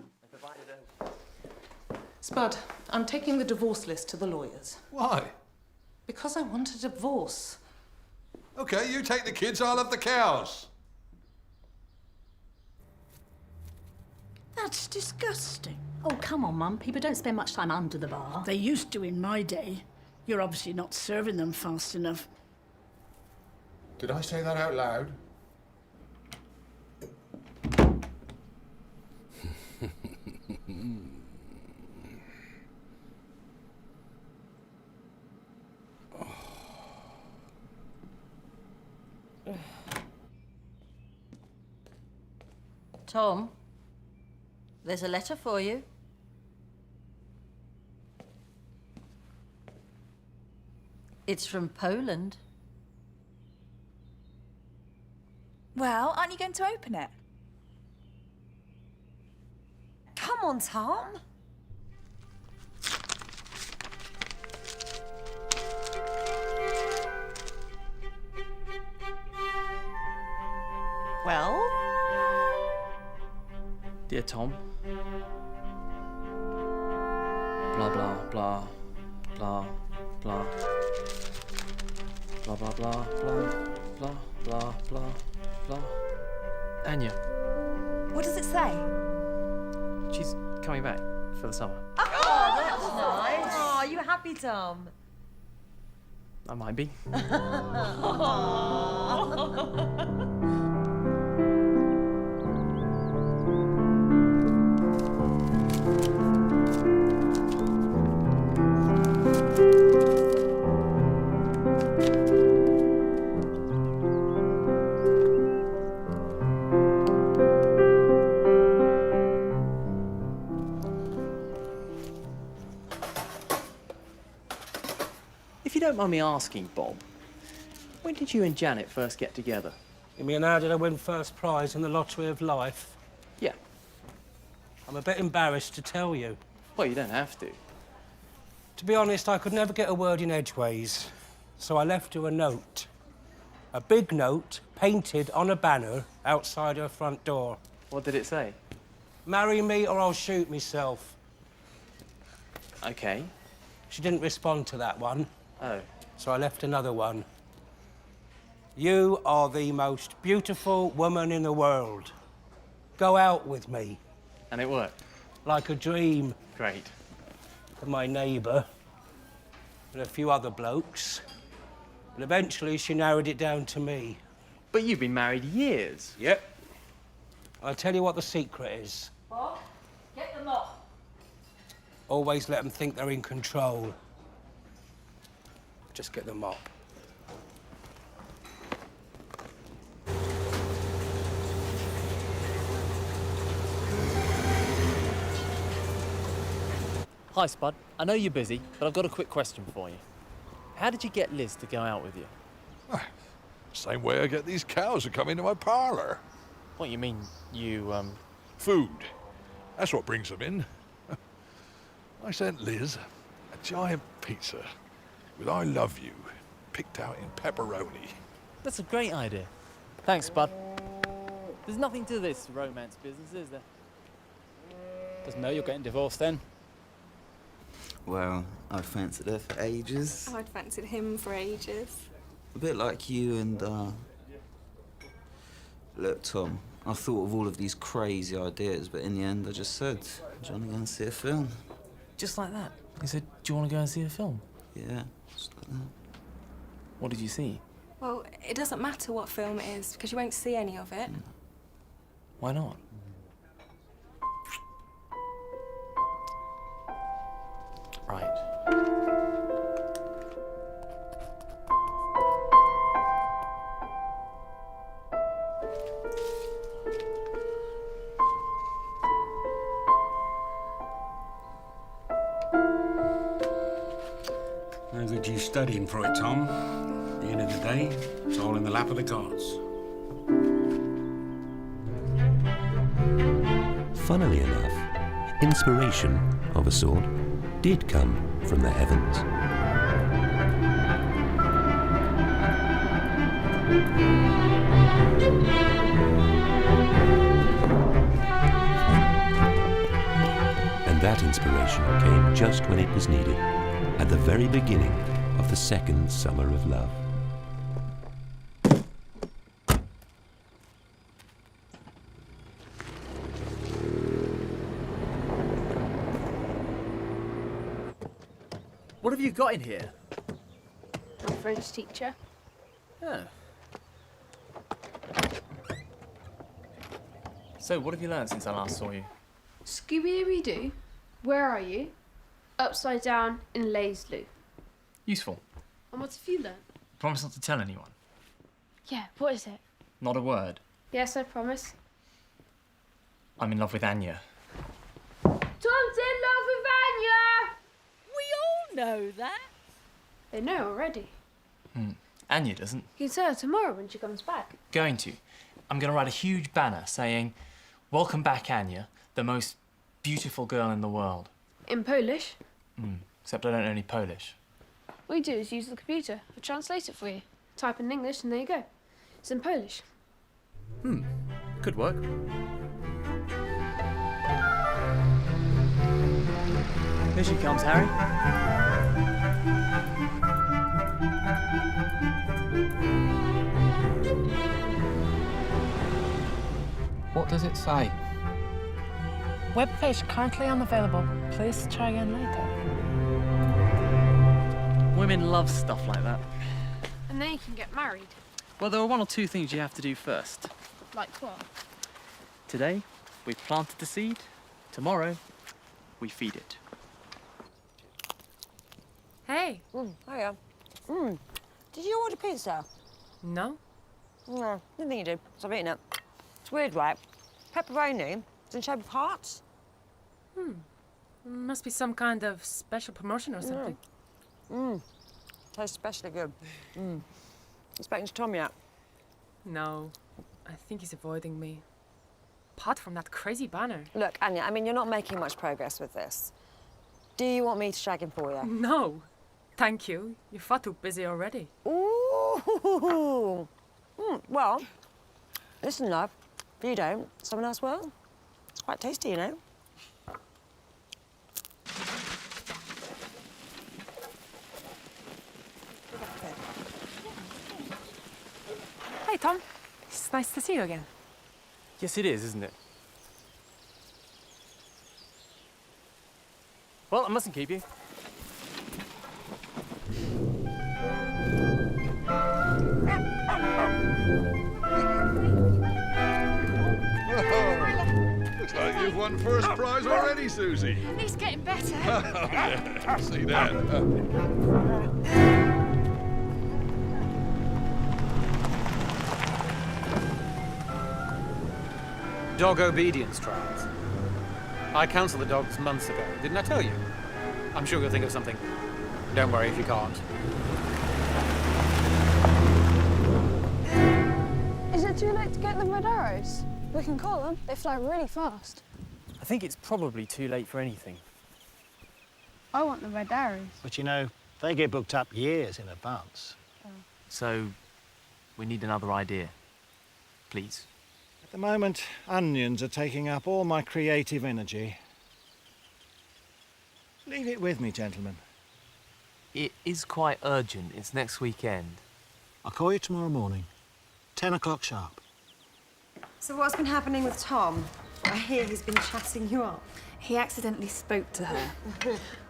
Spud, I'm taking the divorce list to the lawyers. Why? Because I want a divorce. OK, you take the kids, I'll have the cows. That's disgusting. Oh, come on, Mum. People don't spend much time under the bar. They used to in my day. You're obviously not serving them fast enough. Did I say that out loud? Tom, there's a letter for you. It's from Poland. Well, aren't you going to open it? Come on, Tom. Well? Dear Tom. Blah, blah, blah, blah, blah. Blah, blah, blah, blah, blah, blah, blah, blah. Anya, What does it say? she's coming back for the summer. Oh, that's nice. Oh, are you happy, Tom? I might be. If you don't mind me asking, Bob, when did you and Janet first get together? You mean how did I win first prize in the lottery of life? Yeah. I'm a bit embarrassed to tell you. Well, you don't have to. To be honest, I could never get a word in edgeways, so I left her a note. A big note painted on a banner outside her front door. What did it say? Marry me or I'll shoot myself. Okay. She didn't respond to that one. Oh. So I left another one. You are the most beautiful woman in the world. Go out with me. And it worked? Like a dream. Great. And my neighbour and a few other blokes. But eventually she narrowed it down to me. But you've been married years. Yep. I'll tell you what the secret is. Bob, get the mop. Always let them think they're in control. Just get the mop. Hi, Spud. I know you're busy, but I've got a quick question for you. How did you get Liz to go out with you? Same way I get these cows to come into my parlour. What, you mean you, Food. That's what brings them in. I sent Liz a giant pizza with I love you picked out in pepperoni. That's a great idea. Thanks, Spud. There's nothing to this romance business, is there? Doesn't know you're getting divorced then. Well, I'd fancied her for ages. I'd fancied him for ages. A bit like you and, Look, Tom, I thought of all of these crazy ideas, but in the end I just said, do you want to go and see a film? Just like that? You said, do you want to go and see a film? Yeah, just like that. What did you see? Well, it doesn't matter what film it is, because you won't see any of it. Why not? Right. No good you studying for it, Tom. At the end of the day, it's all in the lap of the gods. Funnily enough, inspiration of a sort did come from the heavens. And that inspiration came just when it was needed, at the very beginning of the second summer of love. What have you got in here? My French teacher. Oh. So, what have you learned since I last saw you? Scooby-Doo, where are you? Upside down in Lazloo. Useful. And what have you learned? Promise not to tell anyone. Yeah, what is it? Not a word. Yes, I promise. I'm in love with Anya. Tom's in love with Anya! We all know that. They know already. Anya doesn't. You can tell her tomorrow when she comes back. Going to. I'm going to write a huge banner saying, "Welcome back, Anya, the most beautiful girl in the world." In Polish? Except I don't know any Polish. What you do is use the computer. I'll translate it for you. Type in English and there you go. It's in Polish. Could work. Here she comes, Harry. What does it say? Web page currently unavailable. Please try again later. Women love stuff like that. And then you can get married. Well, there are one or two things you have to do first. Like what? Today, we've planted the seed. Tomorrow, we feed it. Hey. Hiya. Did you order pizza? No. No, didn't think you did, so I've eaten it. It's weird, right? Pepperoni, it's in shape of hearts. Must be some kind of special promotion or something. Tastes especially good. Expecting Tom yet? No. I think he's avoiding me. Apart from that crazy banner. Look, Anya, I mean, you're not making much progress with this. Do you want me to shag him for you? No. Thank you. You're far too busy already. Ooh. Well, listen, love. If you don't, someone else will. It's quite tasty, you know. Hey, Tom. It's nice to see you again. Yes, it is, isn't it? Well, I mustn't keep you. Looks like you've won first prize already, Susie. He's getting better. Yeah, see that. Dog obedience trials. I counselled the dogs months ago, didn't I tell you? I'm sure you'll think of something. Don't worry if you can't. Is it too late to get the red arrows? We can call them. They fly really fast. I think it's probably too late for anything. I want the red arrows. But you know, they get booked up years in advance. So, we need another idea. Please. At the moment, onions are taking up all my creative energy. Leave it with me, gentlemen. It is quite urgent. It's next weekend. I'll call you tomorrow morning. 10 o'clock sharp. So what's been happening with Tom? I hear he's been chatting you up. He accidentally spoke to her.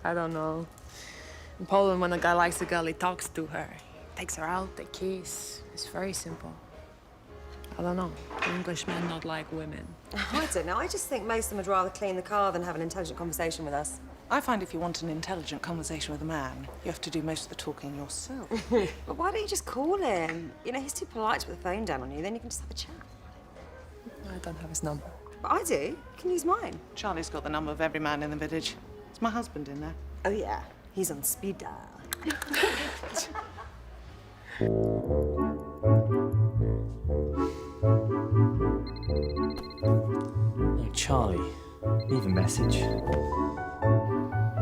I don't know. In Poland, when a guy likes a girl, he talks to her. Takes her out, they kiss. It's very simple. I don't know. Englishmen not like women. I don't know. I just think most of them would rather clean the car than have an intelligent conversation with us. I find if you want an intelligent conversation with a man, you have to do most of the talking yourself. But why don't you just call him? You know, he's too polite to put the phone down on you, then you can just have a chat. I don't have his number. But I do. You can use mine. Charlie's got the number of every man in the village. Is my husband in there? Oh, yeah. He's on speed dial. Oh, Charlie, leave a message.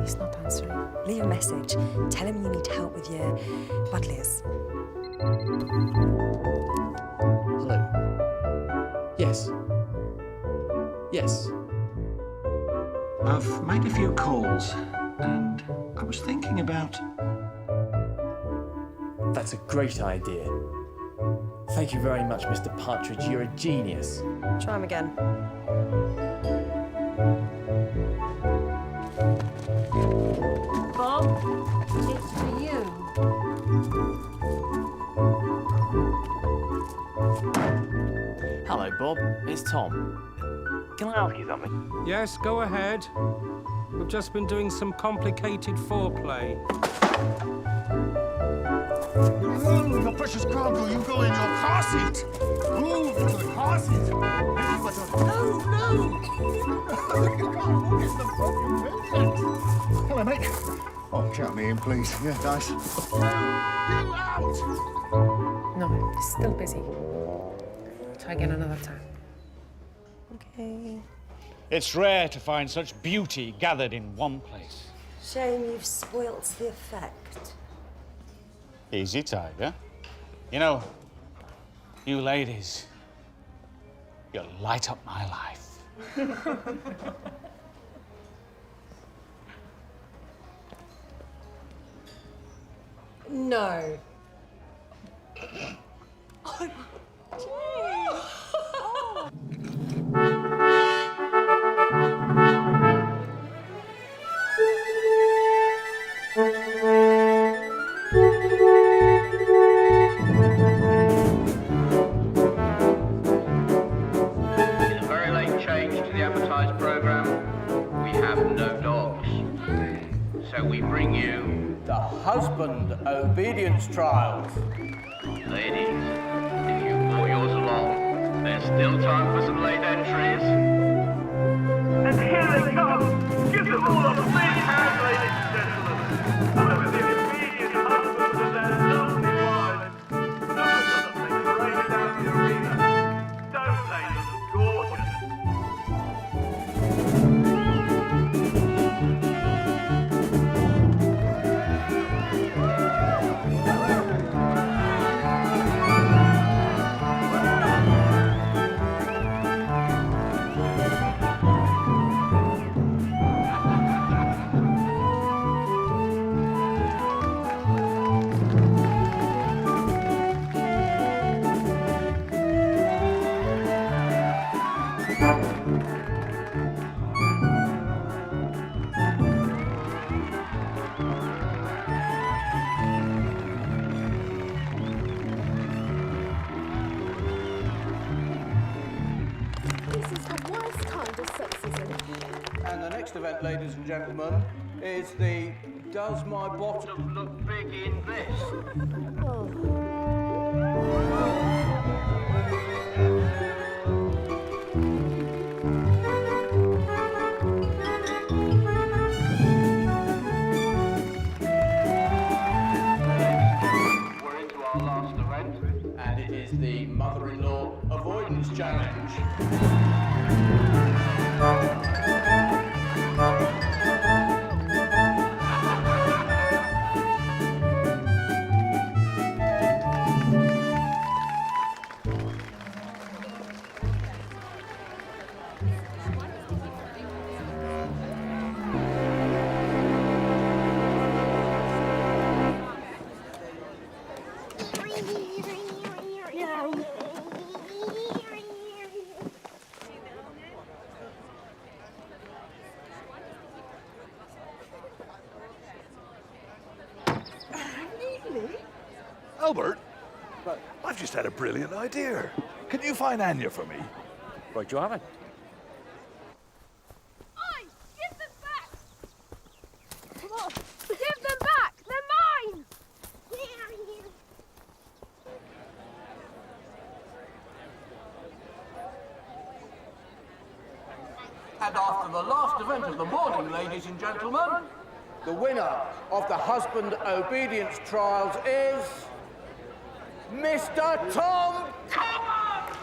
He's not answering. Leave a message. Tell him you need help with your buddleirs. Hello. Yes. Yes. I've made a few calls, and I was thinking about... That's a great idea. Thank you very much, Mr. Partridge. You're a genius. Try him again. Bob, it's for you. Hello, Bob. It's Tom. Can I ask you something? Yes, go ahead. We've just been doing some complicated foreplay. No, your precious cargo, you go in your car seat. Move into the car seat. No, no. You can't walk in the fucking toilet. Hello, mate. Oh, count me in, please. Yeah, nice. You out! No, he's still busy. Try again another time. Okay. It's rare to find such beauty gathered in one place. Shame you've spoilt the effect. Easy, Tiger. You know, you ladies, you light up my life. No. Husband obedience trials. Ladies, if you brought yours along, there's still time for some late entries. And here they come! Give them all a big hand, ladies and gentlemen! I'm the immediate husband of their lovely wives. Look at them, they paraded out the arena. Don't they look gorgeous? Event, ladies and gentlemen, is the Does My Bottom Look Big in This? Albert, I've just had a brilliant idea. Can you find Anya for me? Right, you have it. Oi! Give them back! Come on! Give them back! They're mine! And after the last event of the morning, ladies and gentlemen, the winner of the husband obedience trials is Mr. Tom Common!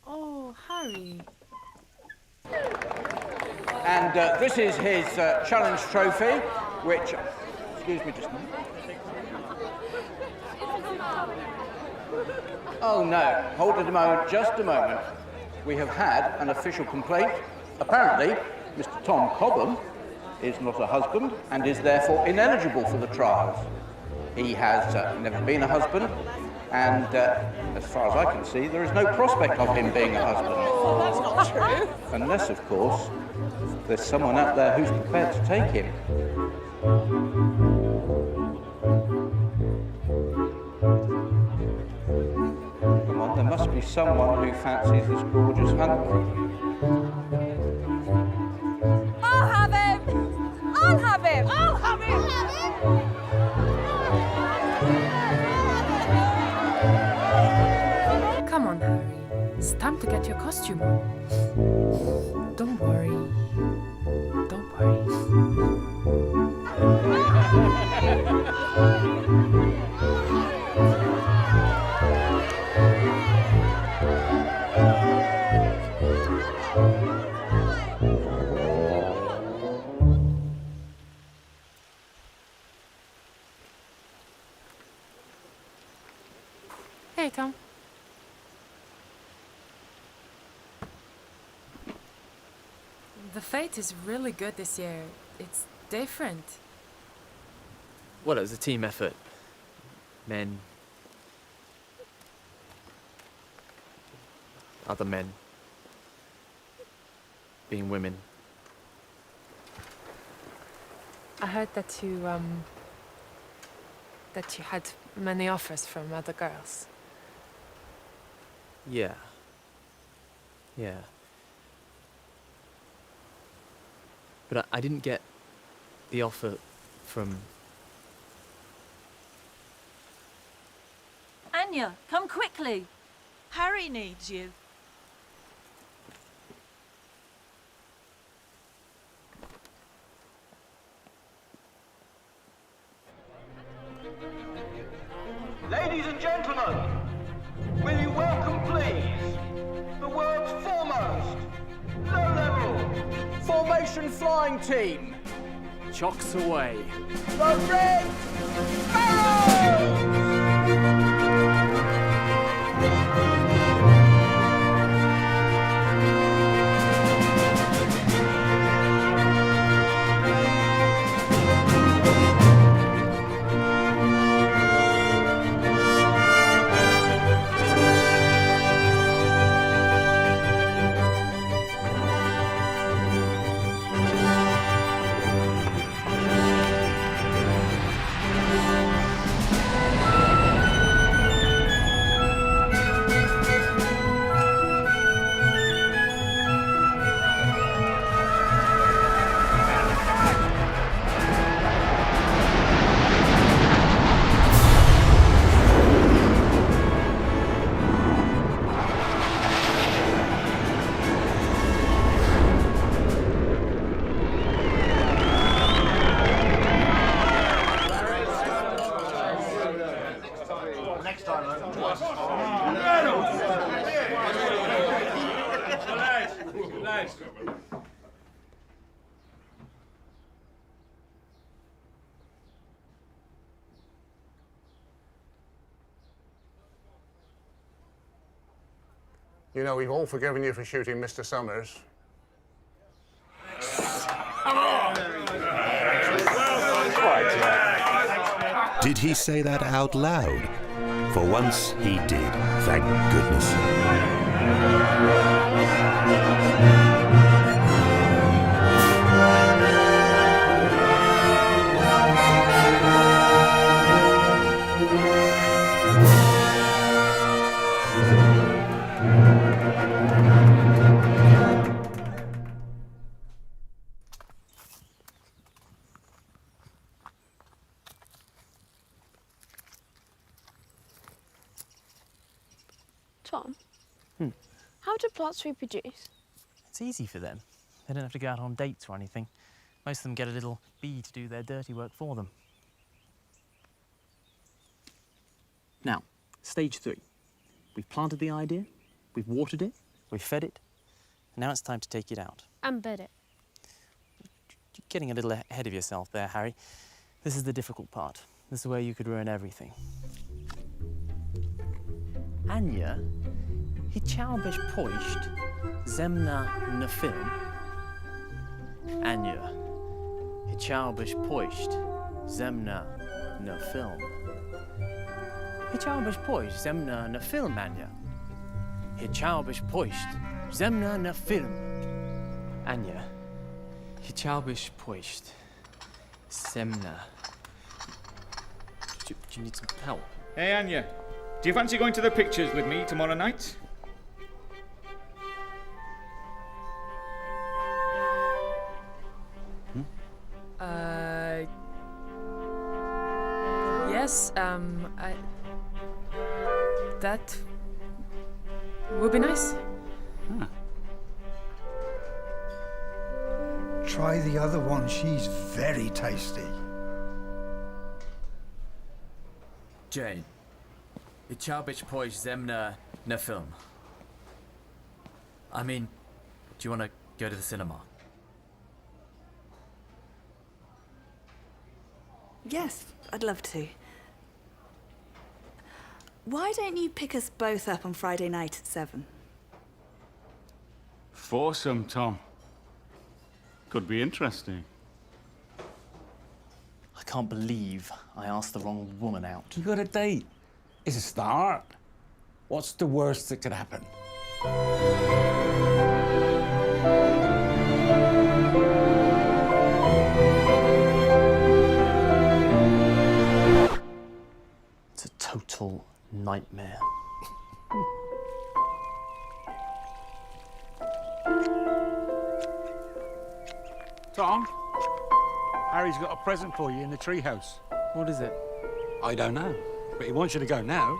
Oh, Harry. And this is his challenge trophy, which, excuse me just a minute. Oh no, hold it a moment, just a moment. We have had an official complaint. Apparently, Mr. Tom Cobham is not a husband and is therefore ineligible for the trials. He has never been a husband, and as far as I can see, there is no prospect of him being a husband. Oh, that's not true. Unless, of course, there's someone out there who's prepared to take him. Come on, there must be someone who fancies this gorgeous hunter. I'll have him! I'll have him! I'll have him! Come on, Harry. It's time to get your costume on. Don't worry. Don't worry. Hey, Tom. The fete is really good this year. It's different. Well, it was a team effort. Men. Other men. Being women. I heard that you had many offers from other girls. Yeah. Yeah. But I didn't get the offer from... Anya, come quickly. Harry needs you. Ladies and gentlemen, will you welcome, please, the world's foremost low-level formation flying team, Chocks away. the Red Barrows! You know, we've all forgiven you for shooting Mr. Summers. Did he say that out loud? For once he did, thank goodness. Tom, how do plants reproduce? It's easy for them. They don't have to go out on dates or anything. Most of them get a little bee to do their dirty work for them. Now, stage 3. We've planted the idea, we've watered it, we've fed it, and now it's time to take it out. And bed it. You're getting a little ahead of yourself there, Harry. This is the difficult part. This is where you could ruin everything. Anya, chciałbyś pójść ze mną na film? Anya, chciałbyś pójść ze mną na film? Chciałbyś pójść ze mną na film, Ania? Chciałbyś pójść ze mną na film? Ania, chciałbyś pójść ze mną? Do you need some help? Hey, Anya. Do you fancy going to the pictures with me tomorrow night? Yes, that would be nice. Huh. Try the other one, she's very tasty. Jane, chciałbyś pójść ze mną na film? I mean, do you want to go to the cinema? Yes, I'd love to. Why don't you pick us both up on Friday night at 7? Foursome, Tom. Could be interesting. I can't believe I asked the wrong woman out. You got a date. It's a start. What's the worst that could happen? It's a total nightmare. Tom, Harry's got a present for you in the treehouse. What is it? I don't know, but he wants you to go now.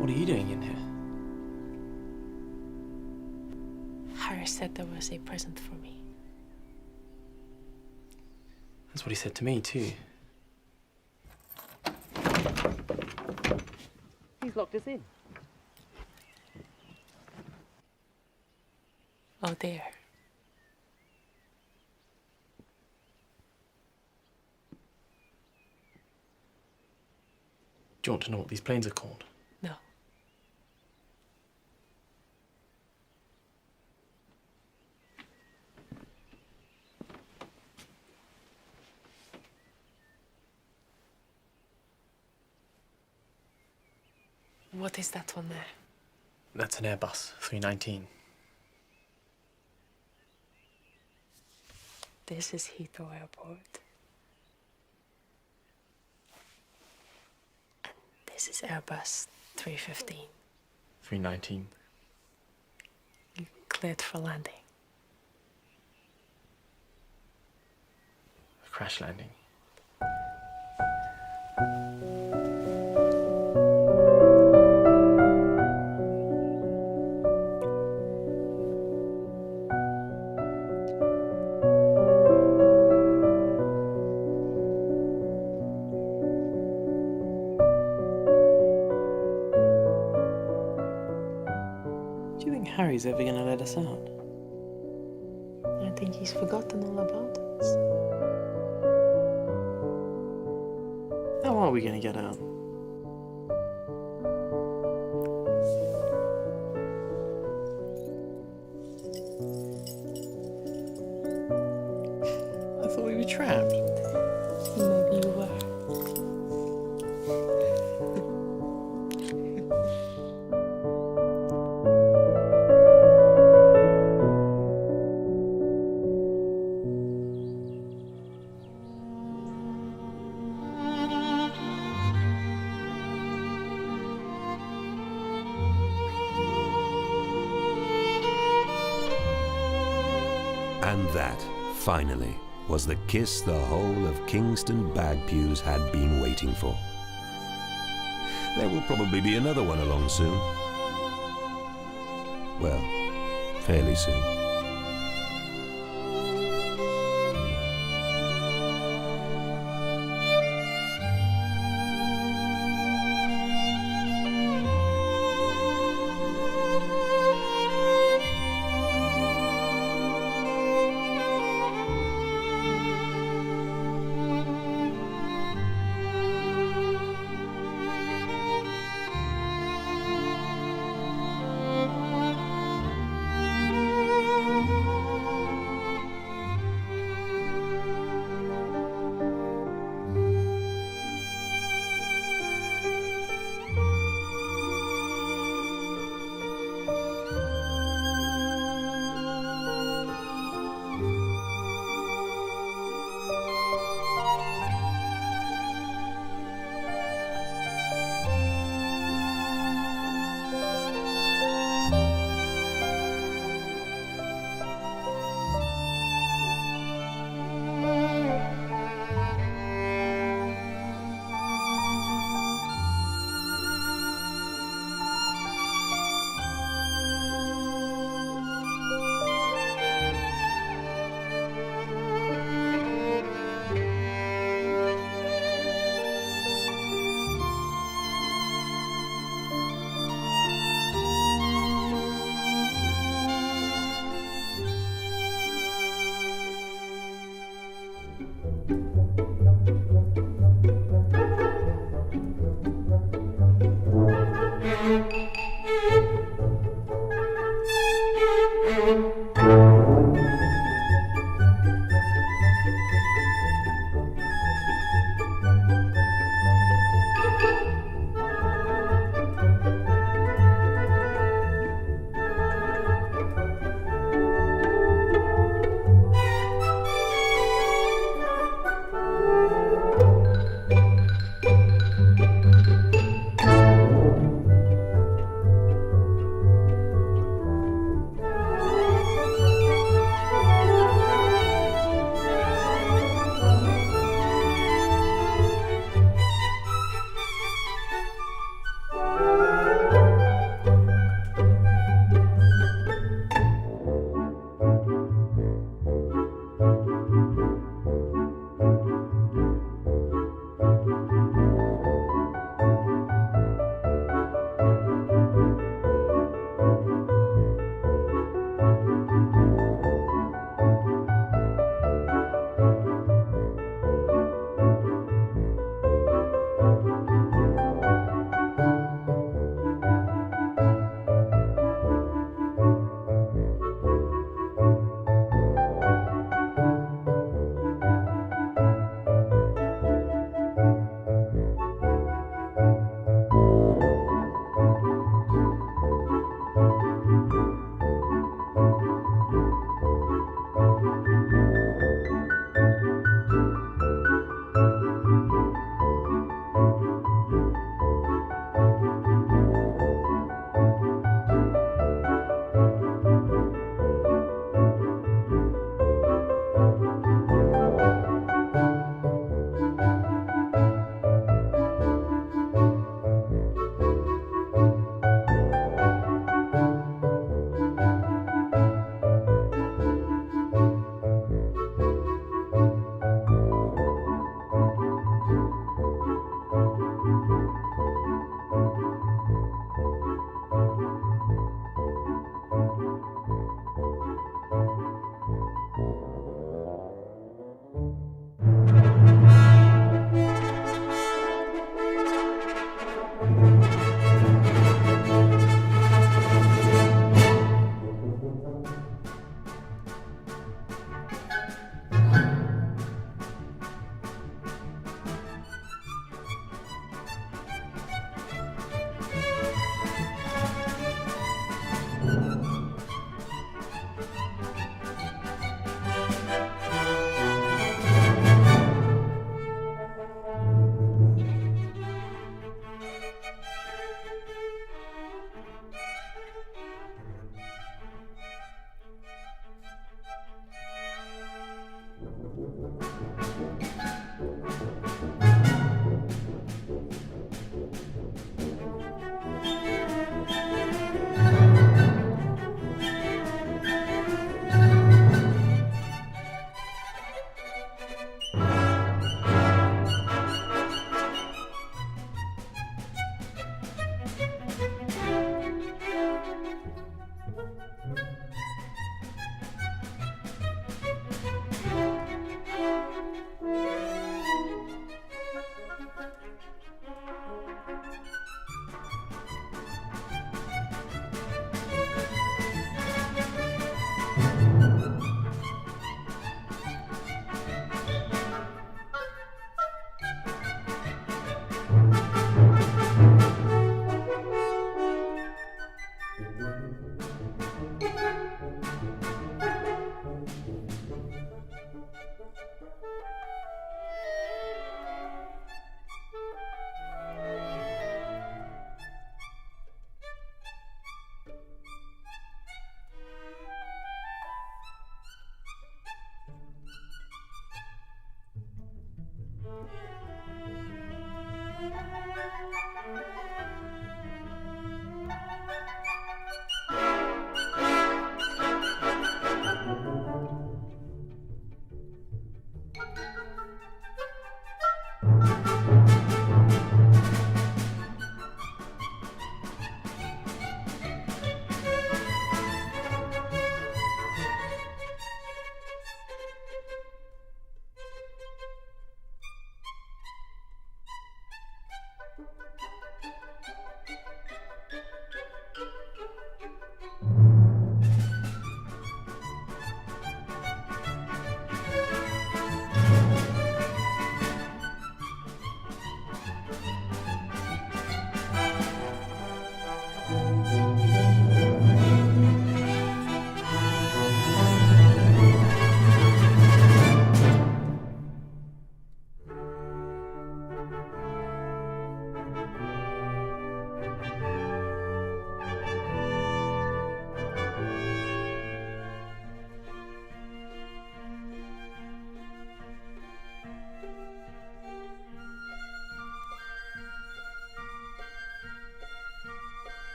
What are you doing in here? Harry said there was a present for me. That's what he said to me, too. He's locked us in. Oh, dear. Do you want to know what these planes are called? No. What is that one there? That's an Airbus 319. This is Heathrow Airport. And this is Airbus 315. 319. Cleared for landing. A crash landing. Do you think Harry's ever going to let us out? I think he's forgotten all about us. How are we going to get out? And that, finally, was the kiss the whole of Kingston Bagpues had been waiting for. There will probably be another one along soon. Well, fairly soon.